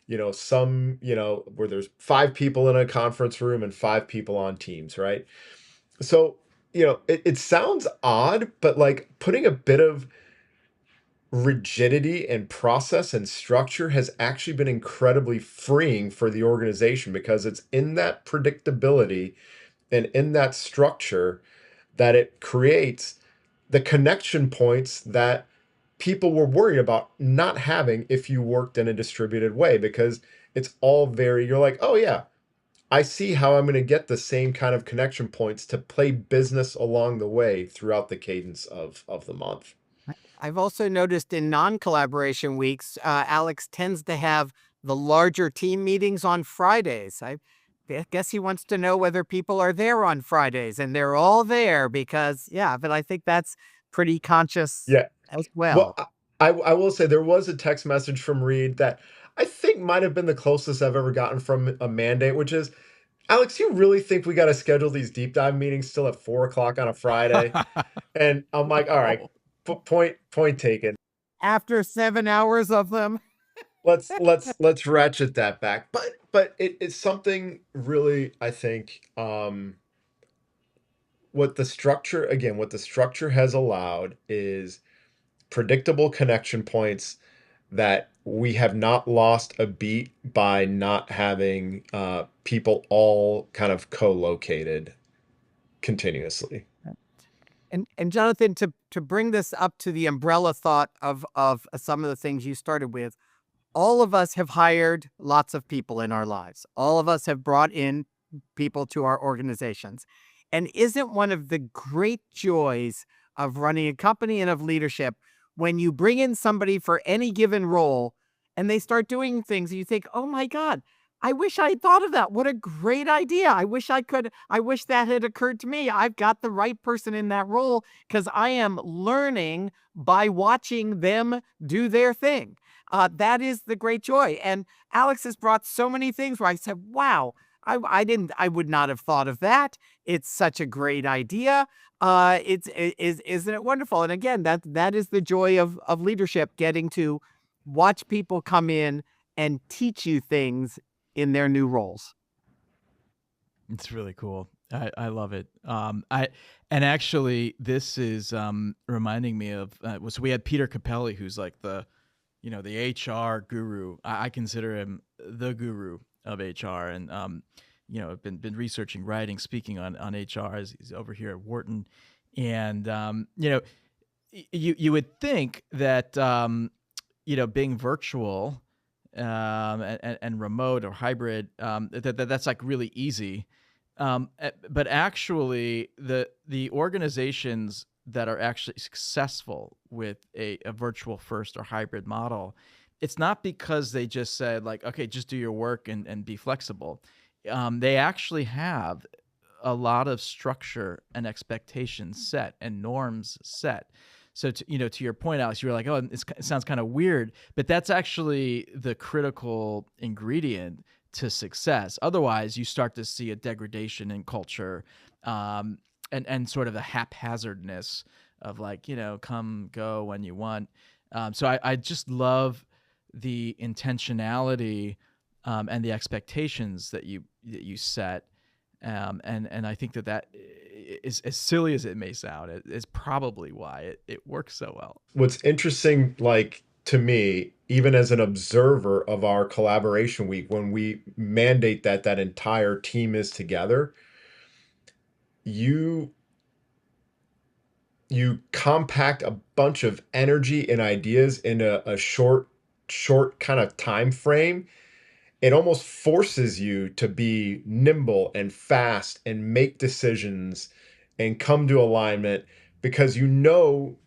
where there's 5 people in a conference room and 5 people on Teams, right? So, it sounds odd, but like putting a bit of rigidity and process and structure has actually been incredibly freeing for the organization, because it's in that predictability and in that structure that it creates the connection points that people were worried about not having if you worked in a distributed way, because it's all you're like, oh yeah, I see how I'm going to get the same kind of connection points to play business along the way throughout the cadence of the month. I've also noticed in non-collaboration weeks, Alex tends to have the larger team meetings on Fridays. I guess he wants to know whether people are there on Fridays, and they're all there because, yeah, but I think that's pretty conscious Yeah. as Well, well. I will say there was a text message from Reade that I think might have been the closest I've ever gotten from a mandate, which is, Alex, you really think we got to schedule these deep dive meetings still at 4 o'clock on a Friday? And I'm like, all right, point taken. After 7 hours of them. Let's ratchet that back. But it's something really, I think, what the structure has allowed is predictable connection points that we have not lost a beat by not having people all kind of co-located continuously. And Jonathan, to bring this up to the umbrella thought of some of the things you started with, all of us have hired lots of people in our lives. All of us have brought in people to our organizations. And isn't one of the great joys of running a company and of leadership when you bring in somebody for any given role and they start doing things and you think, oh my God, I wish I had thought of that. What a great idea. I wish that had occurred to me. I've got the right person in that role because I am learning by watching them do their thing. That is the great joy. And Alex has brought so many things where I said, wow, I would not have thought of that. It's such a great idea. Isn't it wonderful? And again, that is the joy of leadership, getting to watch people come in and teach you things in their new roles. It's really cool. I love it. And actually this is reminding me of so we had Peter Capelli, who's like the HR guru. I consider him the guru of HR, and I've been researching, writing, speaking on HR as he's over here at Wharton, and you would think that being virtual and remote or hybrid, that's like really easy. But actually, the organizations that are actually successful with a virtual first or hybrid model, it's not because they just said like, okay, just do your work and be flexible. They actually have a lot of structure and expectations set and norms set. So to your point, Alex, you were like, oh, it sounds kind of weird, but that's actually the critical ingredient to success. Otherwise, you start to see a degradation in culture, and sort of a haphazardness of like, come, go when you want. So I just love the intentionality and the expectations that you set. And I think that is, as silly as it may sound, it is probably why it works so well. What's interesting, like to me, even as an observer of our collaboration week, when we mandate that entire team is together, you compact a bunch of energy and ideas in a short kind of time frame. It almost forces you to be nimble and fast and make decisions and come to alignment, because you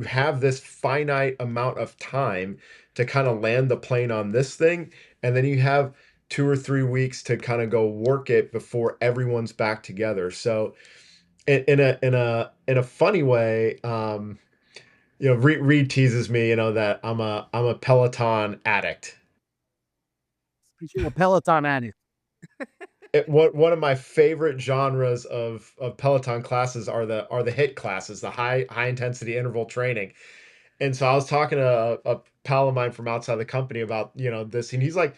have this finite amount of time to kind of land the plane on this thing, and then you have 2 or 3 weeks to kind of go work it before everyone's back together. So in a funny way, Reade teases me, that I'm a Peloton addict. You're a Peloton addict. One of my favorite genres of Peloton classes are the HIIT classes, the high intensity interval training. And so I was talking to a pal of mine from outside the company about, this, and he's like,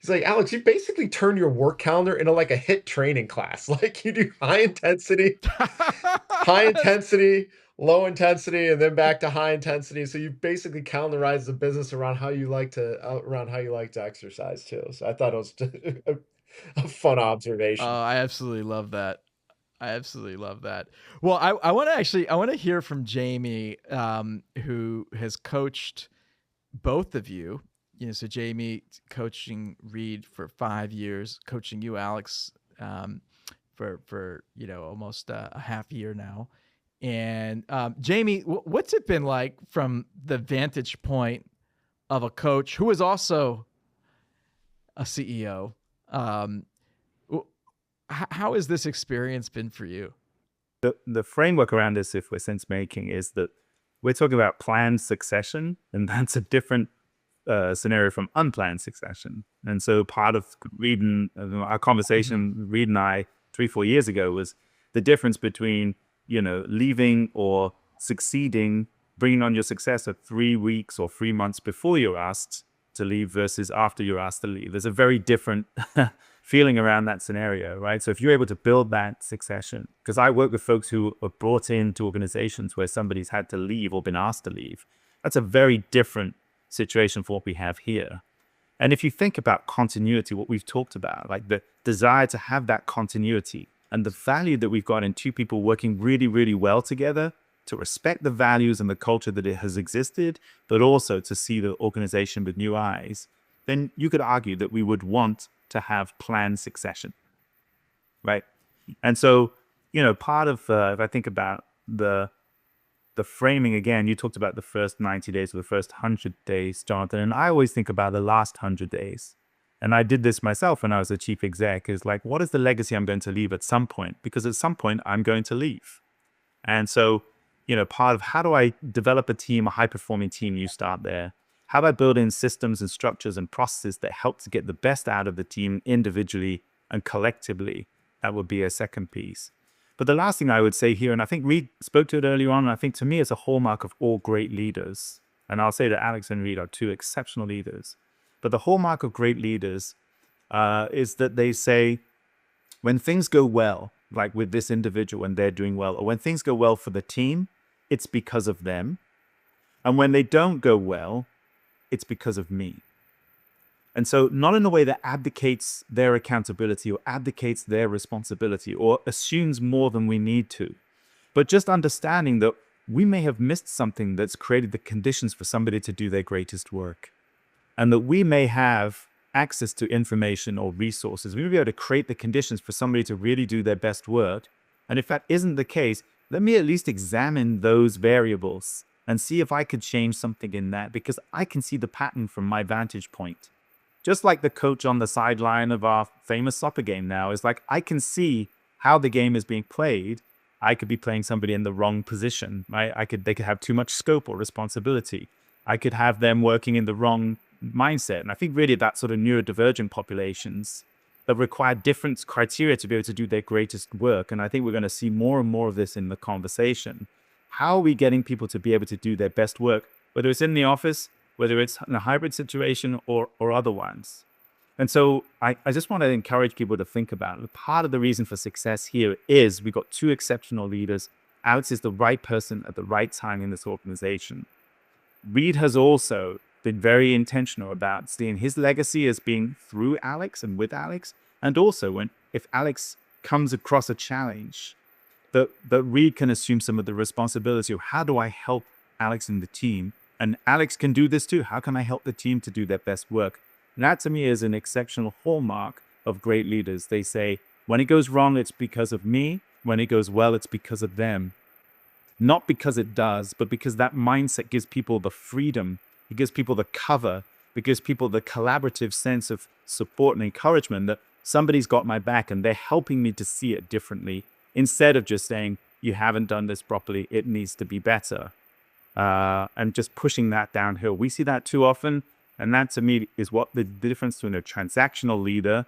Alex, you basically turn your work calendar into like a HIIT training class. Like, you do high intensity, low intensity, and then back to high intensity. So you basically calendarize the business around how you like to exercise too. So I thought it was just a fun observation. I absolutely love that. Well, I want to hear from Jamie, who has coached both of you. So Jamie coaching Reade for 5 years, coaching you, Alex, for almost a half year now. And Jamie, what's it been like from the vantage point of a coach who is also a CEO? How has this experience been for you? The framework around this, if we're sense making, is that we're talking about planned succession, and that's a different scenario from unplanned succession. And so part of reading our conversation, Reade and I, 3-4 years ago, was the difference between leaving or succeeding, bringing on your successor 3 weeks or 3 months before you're asked to leave versus after you're asked to leave. There's a very different feeling around that scenario, right? So if you're able to build that succession, because I work with folks who are brought into organizations where somebody's had to leave or been asked to leave, that's a very different situation for what we have here. And if you think about continuity, what we've talked about, like the desire to have that continuity and the value that we've got in two people working really, really well together to respect the values and the culture that it has existed, but also to see the organization with new eyes, then you could argue that we would want to have planned succession, right? And so, part of, if I think about the framing again, you talked about the first 90 days or the first 100 days, Jonathan, and I always think about the last 100 days. And I did this myself when I was a chief exec, is like, what is the legacy I'm going to leave at some point? Because at some point I'm going to leave. And so, part of how do I develop a team, a high-performing team, you start there. How do I build in systems and structures and processes that help to get the best out of the team individually and collectively? That would be a second piece. But the last thing I would say here, and I think Reade spoke to it earlier on, and I think to me it's a hallmark of all great leaders. And I'll say that Alex and Reade are two exceptional leaders. But the hallmark of great leaders is that they say, when things go well, like with this individual when they're doing well, or when things go well for the team, it's because of them. And when they don't go well, it's because of me. And so not in a way that abdicates their accountability or abdicates their responsibility or assumes more than we need to, but just understanding that we may have missed something that's created the conditions for somebody to do their greatest work. And that we may have access to information or resources. We may be able to create the conditions for somebody to really do their best work. And if that isn't the case, let me at least examine those variables and see if I could change something in that, because I can see the pattern from my vantage point. Just like the coach on the sideline of our famous soccer game now is like, I can see how the game is being played. I could be playing somebody in the wrong position, right? They could have too much scope or responsibility. I could have them working in the wrong mindset. And I think really that sort of neurodivergent populations that require different criteria to be able to do their greatest work. And I think we're going to see more and more of this in the conversation. How are we getting people to be able to do their best work, whether it's in the office, whether it's in a hybrid situation or otherwise? And so I just want to encourage people to think about it. Part of the reason for success here is we've got two exceptional leaders. Alex is the right person at the right time in this organization. Reade has also been very intentional about seeing his legacy as being through Alex and with Alex. And also if Alex comes across a challenge, that Reade can assume some of the responsibility of how do I help Alex and the team? And Alex can do this too. How can I help the team to do their best work? And that to me is an exceptional hallmark of great leaders. They say, when it goes wrong, it's because of me. When it goes well, it's because of them. Not because it does, but because that mindset gives people the freedom. It gives people the cover. It gives people the collaborative sense of support and encouragement that somebody's got my back and they're helping me to see it differently, instead of just saying, you haven't done this properly, it needs to be better. And just pushing that downhill. We see that too often. And that to me is what the difference between a transactional leader,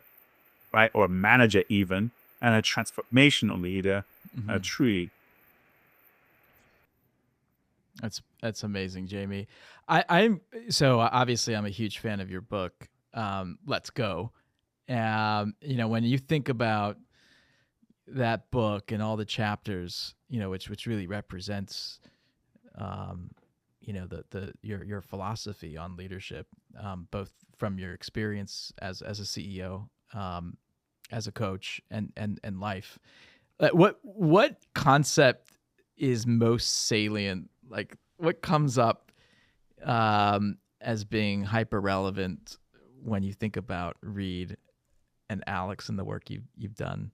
right, or a manager even, and a transformational leader, a tree. That's amazing, Jamie. I'm so obviously I'm a huge fan of your book, Let's Go. When you think about that book and all the chapters, which really represents, your philosophy on leadership, both from your experience as a CEO, as a coach, and life. What concept is most salient? Like, what comes up as being hyper relevant when you think about Reade and Alex and the work you've done?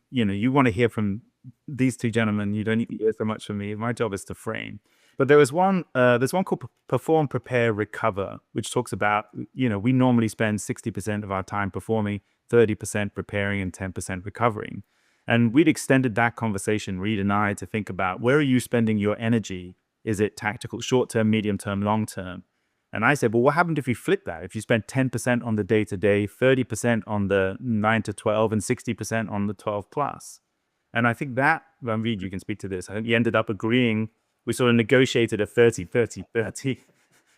You want to hear from these two gentlemen. You don't need to hear so much from me. My job is to frame. But there's one called Perform, Prepare, Recover, which talks about, we normally spend 60% of our time performing, 30% preparing, and 10% recovering. And we'd extended that conversation, Reade and I, to think about, where are you spending your energy? Is it tactical, short-term, medium-term, long-term? And I said, well, what happened if you flip that? If you spend 10% on the day-to-day, 30% on the 9 to 12, and 60% on the 12 plus? And I think that, Reade, you can speak to this. I think you ended up agreeing. We sort of negotiated a 30, 30, 30,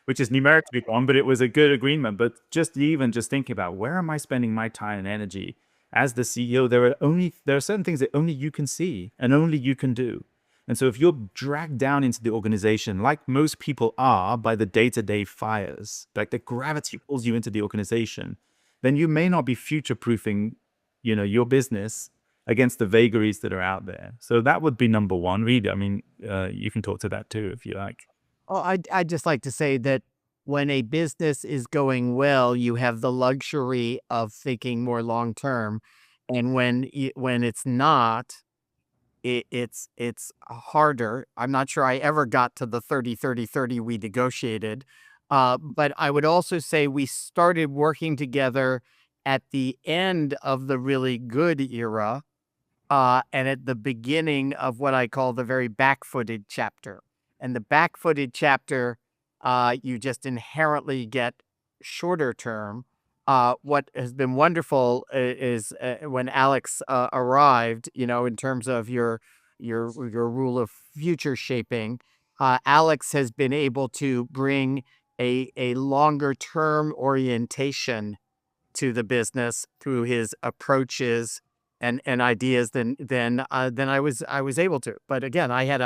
which is numerically wrong, but it was a good agreement. But just thinking about, where am I spending my time and energy? As the CEO, there are certain things that only you can see and only you can do. And so if you're dragged down into the organization, like most people are by the day-to-day fires, like the gravity pulls you into the organization, then you may not be future-proofing, your business against the vagaries that are out there. So that would be number one. Reade, I mean, you can talk to that too, if you like. Oh, I'd just like to say that when a business is going well, you have the luxury of thinking more long term, and when it's not, it's harder. I'm not sure I ever got to the 30, 30, 30 we negotiated, but I would also say we started working together at the end of the really good era, and at the beginning of what I call the very back-footed chapter. And the back-footed chapter, you just inherently get shorter term. What has been wonderful is when Alex arrived, in terms of your rule of future shaping, Alex has been able to bring a longer term orientation to the business through his approaches and ideas than I was able to. But again, I had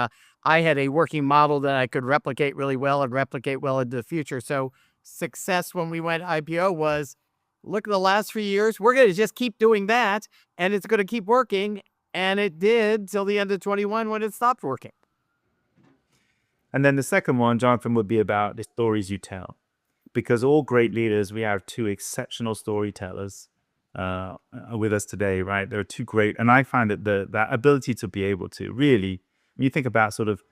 a working model that I could replicate really well and replicate well into the future. So success when we went IPO was, look at the last 3 years, we're going to just keep doing that and it's going to keep working. And it did till the end of 21 when it stopped working. And then the second one, Jonathan, would be about the stories you tell. Because all great leaders, we have two exceptional storytellers with us today, right? There are two great, and I find that that ability to be able to really, when you think about sort of,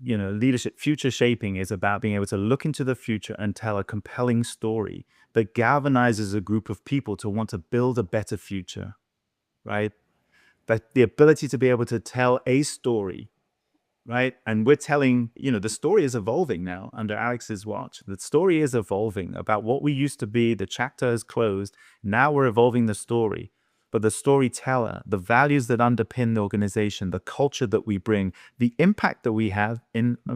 leadership, future shaping is about being able to look into the future and tell a compelling story that galvanizes a group of people to want to build a better future, right? That the ability to be able to tell a story right? And we're telling, the story is evolving now under Alex's watch. The story is evolving about what we used to be. The chapter is closed. Now we're evolving the story. But the storyteller, the values that underpin the organization, the culture that we bring, the impact that we have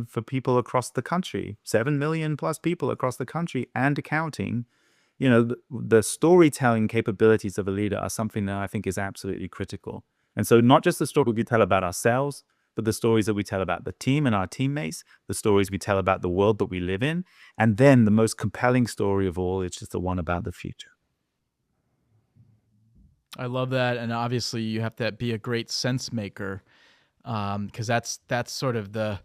for people across the country, 7 million plus people across the country and counting, the storytelling capabilities of a leader are something that I think is absolutely critical. And so not just the story we tell about ourselves, but the stories that we tell about the team and our teammates, the stories we tell about the world that we live in, and then the most compelling story of all is just the one about the future. I love that, and obviously you have to be a great sense maker, because that's sort of the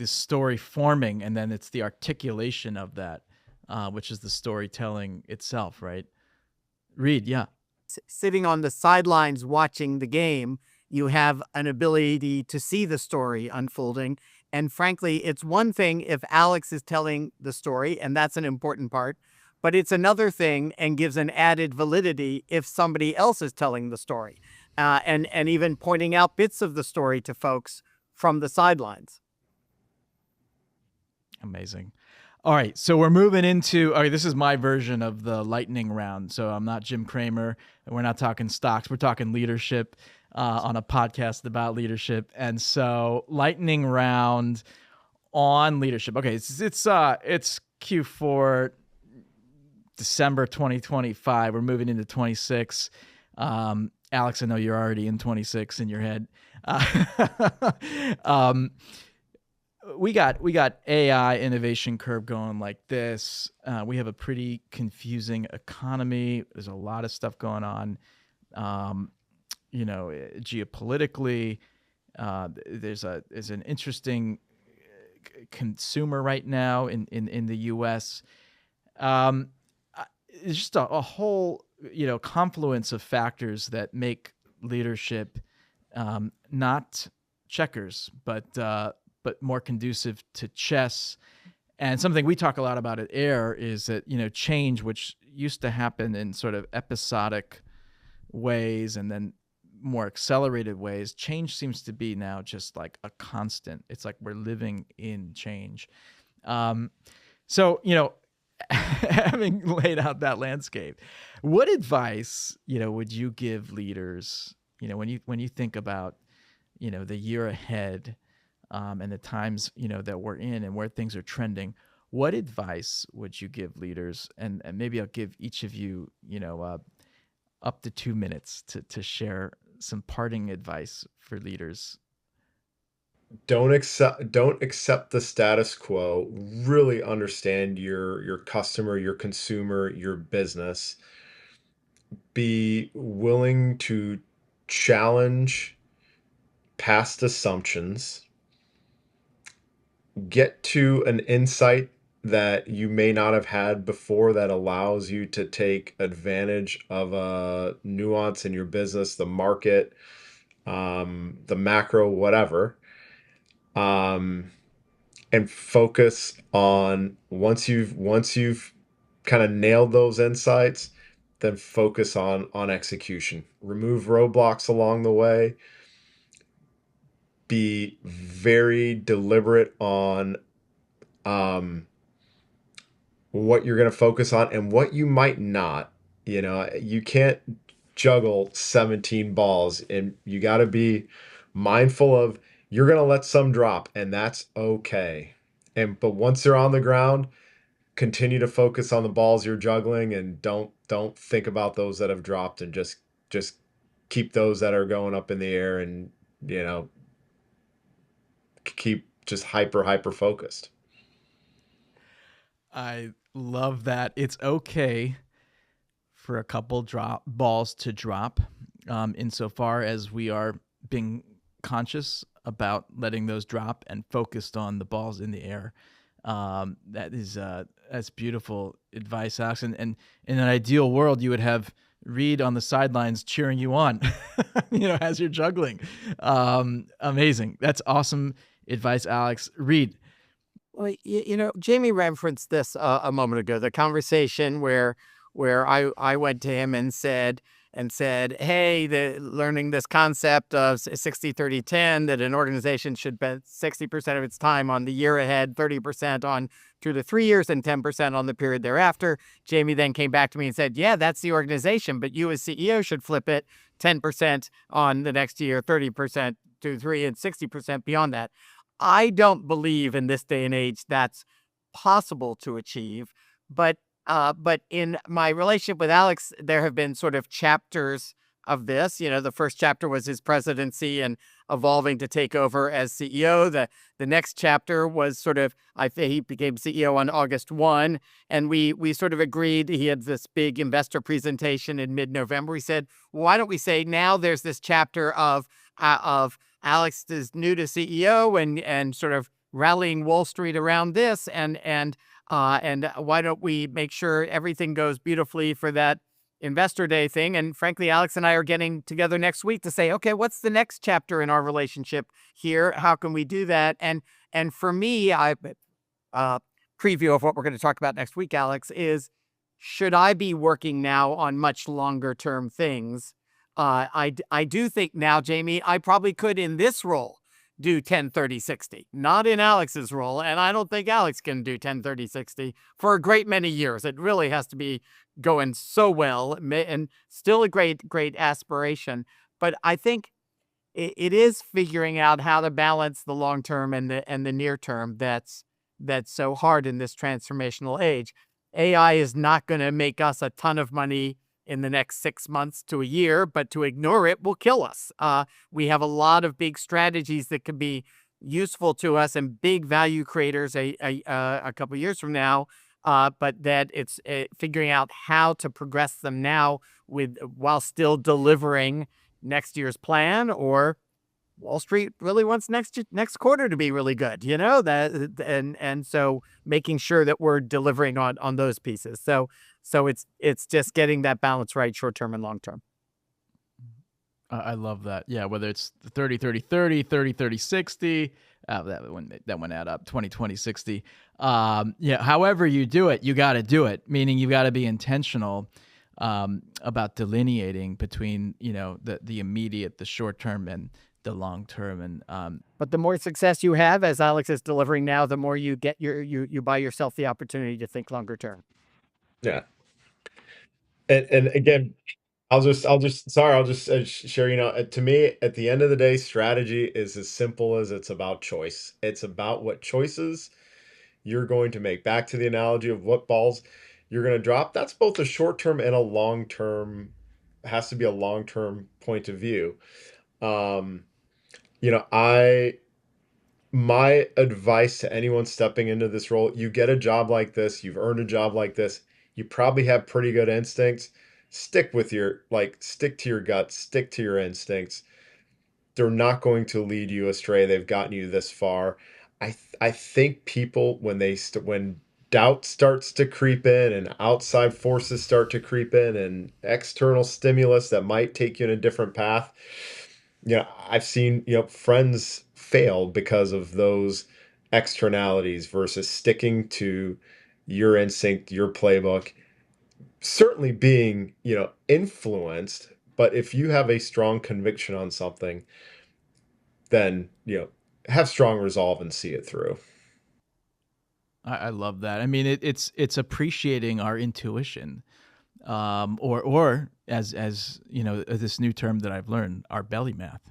story forming, and then it's the articulation of that, which is the storytelling itself, right? Reade, yeah. Sitting on the sidelines watching the game, you have an ability to see the story unfolding. And frankly, it's one thing if Alex is telling the story, and that's an important part, but it's another thing and gives an added validity if somebody else is telling the story, and even pointing out bits of the story to folks from the sidelines. Amazing. All right, so we're moving into, this is my version of the lightning round. So I'm not Jim Cramer, and we're not talking stocks. We're talking leadership on a podcast about leadership. And so lightning round on leadership. Okay, it's Q4, December 2025. We're moving into 26. Alex, I know you're already in 26 in your head. We got AI innovation curve going like this. We have a pretty confusing economy. There's a lot of stuff going on, geopolitically. There's an interesting consumer right now in the U.S. It's just a whole confluence of factors that make leadership not checkers, but more conducive to chess. And something we talk a lot about at AIIR is that, change, which used to happen in sort of episodic ways and then more accelerated ways, change seems to be now just like a constant. It's like we're living in change. So, having laid out that landscape, what advice, would you give leaders, when you think about, the year ahead, and the times, that we're in and where things are trending, what advice would you give leaders? And maybe I'll give each of you, up to 2 minutes to share some parting advice for leaders. Don't accept the status quo. Really understand your customer, your consumer, your business. Be willing to challenge past assumptions. Get to an insight that you may not have had before that allows you to take advantage of a nuance in your business, the market, the macro, whatever. And focus on once you've kind of nailed those insights, then focus on execution. Remove roadblocks along the way. Be very deliberate on what you're going to focus on and what you might not. You can't juggle 17 balls, and you got to be mindful of you're going to let some drop, and that's okay. But once they're on the ground, continue to focus on the balls you're juggling, and don't think about those that have dropped, and just keep those that are going up in the air, and keep just hyper focused. I love that. It's okay for a couple balls to drop, insofar as we are being conscious about letting those drop and focused on the balls in the air. That's beautiful advice, Alex. And in an ideal world, you would have Reade on the sidelines cheering you on, as you're juggling. Amazing. That's awesome advice, Alex. Reade. Well, Jamie referenced this a moment ago, the conversation where I went to him and said, and said, hey, learning this concept of 60-30-10, that an organization should spend 60% of its time on the year ahead, 30% on 2 to 3 years, and 10% on the period thereafter. Jamie then came back to me and said, yeah, that's the organization, but you as CEO should flip it 10% on the next year, 30%, 2, 3, and 60% beyond that. I don't believe in this day and age that's possible to achieve, but in my relationship with Alex, there have been sort of chapters of this. The first chapter was his presidency and evolving to take over as CEO. The next chapter was sort of, he became CEO on August 1, and we sort of agreed. He had this big investor presentation in mid-November. He said, well, why don't we say now there's this chapter of Alex is new to CEO and sort of rallying Wall Street around this, and why don't we make sure everything goes beautifully for that Investor Day thing? And frankly, Alex and I are getting together next week to say, okay, what's the next chapter in our relationship here? How can we do that? And for me, preview of what we're going to talk about next week, Alex, is should I be working now on much longer term things? I do think now, Jamie, I probably could in this role do 10-30-60, not in Alex's role. And I don't think Alex can do 10-30-60 for a great many years. It really has to be going so well, and still a great aspiration. But I think it is figuring out how to balance the long term and the near term that's so hard in this transformational age. AI is not going to make us a ton of money in the next 6 months to a year, but to ignore it will kill us. We have a lot of big strategies that could be useful to us and big value creators a couple of years from now, but that it's figuring out how to progress them now while still delivering next year's plan, or Wall Street really wants next quarter to be really good, and so making sure that we're delivering on those pieces. So it's just getting that balance right, short term and long term. I love that. Yeah, whether it's 30-30-30, 30-30-60, that one add up, 20-20-60. Yeah, however you do it, you got to do it. Meaning you got to be intentional about delineating between the immediate, the short term, and the long term. But the more success you have, as Alex is delivering now, the more you get you buy yourself the opportunity to think longer term. Yeah. And again, I'll just share, to me, at the end of the day, strategy is as simple as it's about choice. It's about what choices you're going to make. Back to the analogy of what balls you're going to drop. That's both a short-term and a long-term, has to be a long-term point of view. My advice to anyone stepping into this role, you get a job like this, you've earned a job like this, you probably have pretty good instincts. Stick to your gut, stick to your instincts. They're not going to lead you astray. They've gotten you this far. I think people, when doubt starts to creep in and outside forces start to creep in and external stimulus that might take you in a different path, I've seen, friends fail because of those externalities versus sticking to your instinct, your playbook. Certainly being, influenced, but if you have a strong conviction on something, then, have strong resolve and see it through. I love that. I mean, it's appreciating our intuition, or as this new term that I've learned, our belly math.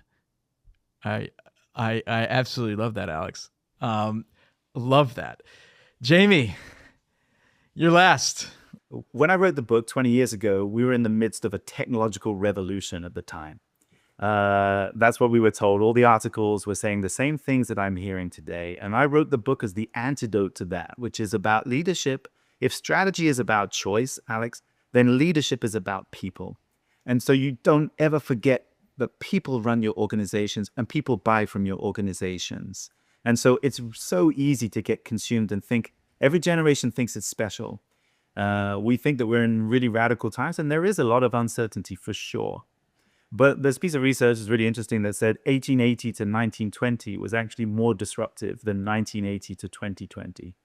I absolutely love that, Alex. Love that. Jamie, you're last. When I wrote the book 20 years ago, we were in the midst of a technological revolution at the time. That's what we were told. All the articles were saying the same things that I'm hearing today. And I wrote the book as the antidote to that, which is about leadership. If strategy is about choice, Alex, then leadership is about people. And so you don't ever forget that people run your organizations and people buy from your organizations. And so it's so easy to get consumed and think every generation thinks it's special. We think that we're in really radical times, and there is a lot of uncertainty for sure. But this piece of research is really interesting that said 1880 to 1920 was actually more disruptive than 1980 to 2020.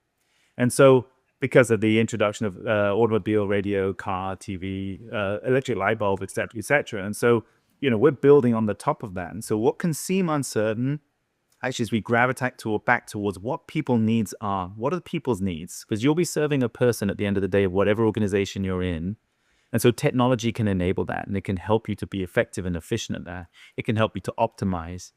And so because of the introduction of automobile, radio, car, TV, electric light bulb, et cetera, et cetera. And so, we're building on the top of that. And so what can seem uncertain, actually, as we gravitate back towards what people needs are. What are the people's needs? Because you'll be serving a person at the end of the day of whatever organization you're in. And so technology can enable that, and it can help you to be effective and efficient at that. It can help you to optimize,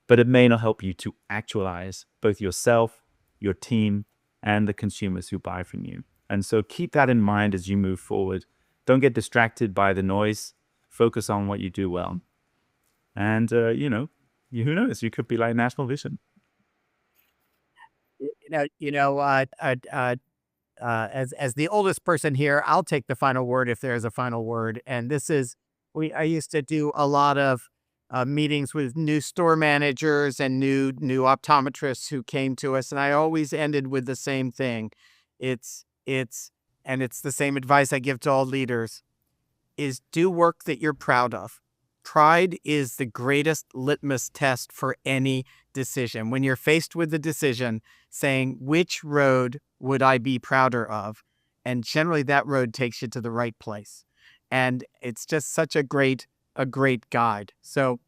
but it may not help you to actualize both yourself, your team, and the consumers who buy from you. And so keep that in mind as you move forward. Don't get distracted by the noise. Focus on what you do well. And, who knows? You could be like National Vision. As the oldest person here, I'll take the final word if there's a final word. And this is, I used to do a lot of meetings with new store managers and new optometrists who came to us, and I always ended with the same thing. It's the same advice I give to all leaders: is do work that you're proud of. Pride is the greatest litmus test for any decision. When you're faced with the decision, saying, which road would I be prouder of? And generally that road takes you to the right place. And it's just such a great guide. So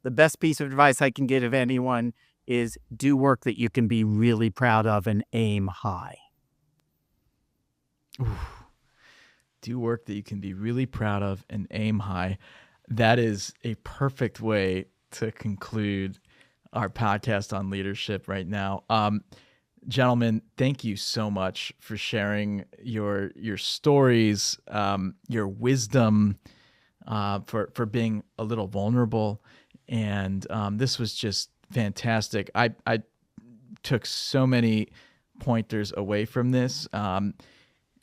the best piece of advice I can give of anyone is do work that you can be really proud of and aim high. Ooh. Do work that you can be really proud of and aim high. That is a perfect way to conclude our podcast on leadership right now. Gentlemen, thank you so much for sharing your stories, your wisdom, for being a little vulnerable. And this was just fantastic. I took so many pointers away from this, and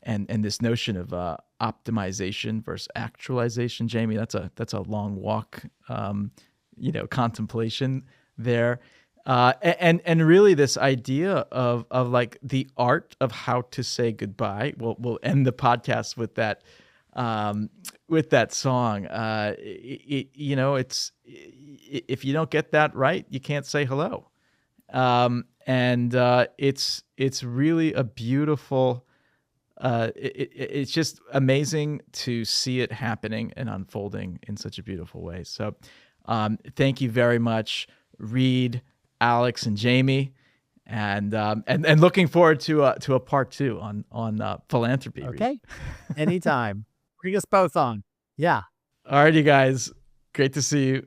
this notion of optimization versus actualization. Jamie, that's a long walk, contemplation there. And really this idea of like the art of how to say goodbye. We'll end the podcast with that song. It's if you don't get that right, you can't say hello. And it's really a beautiful. It's just amazing to see it happening and unfolding in such a beautiful way. So, thank you very much, Reade, Alex, and Jamie, and looking forward to a part 2 on philanthropy. Okay, anytime. Bring us both on. Yeah. All right, you guys. Great to see you.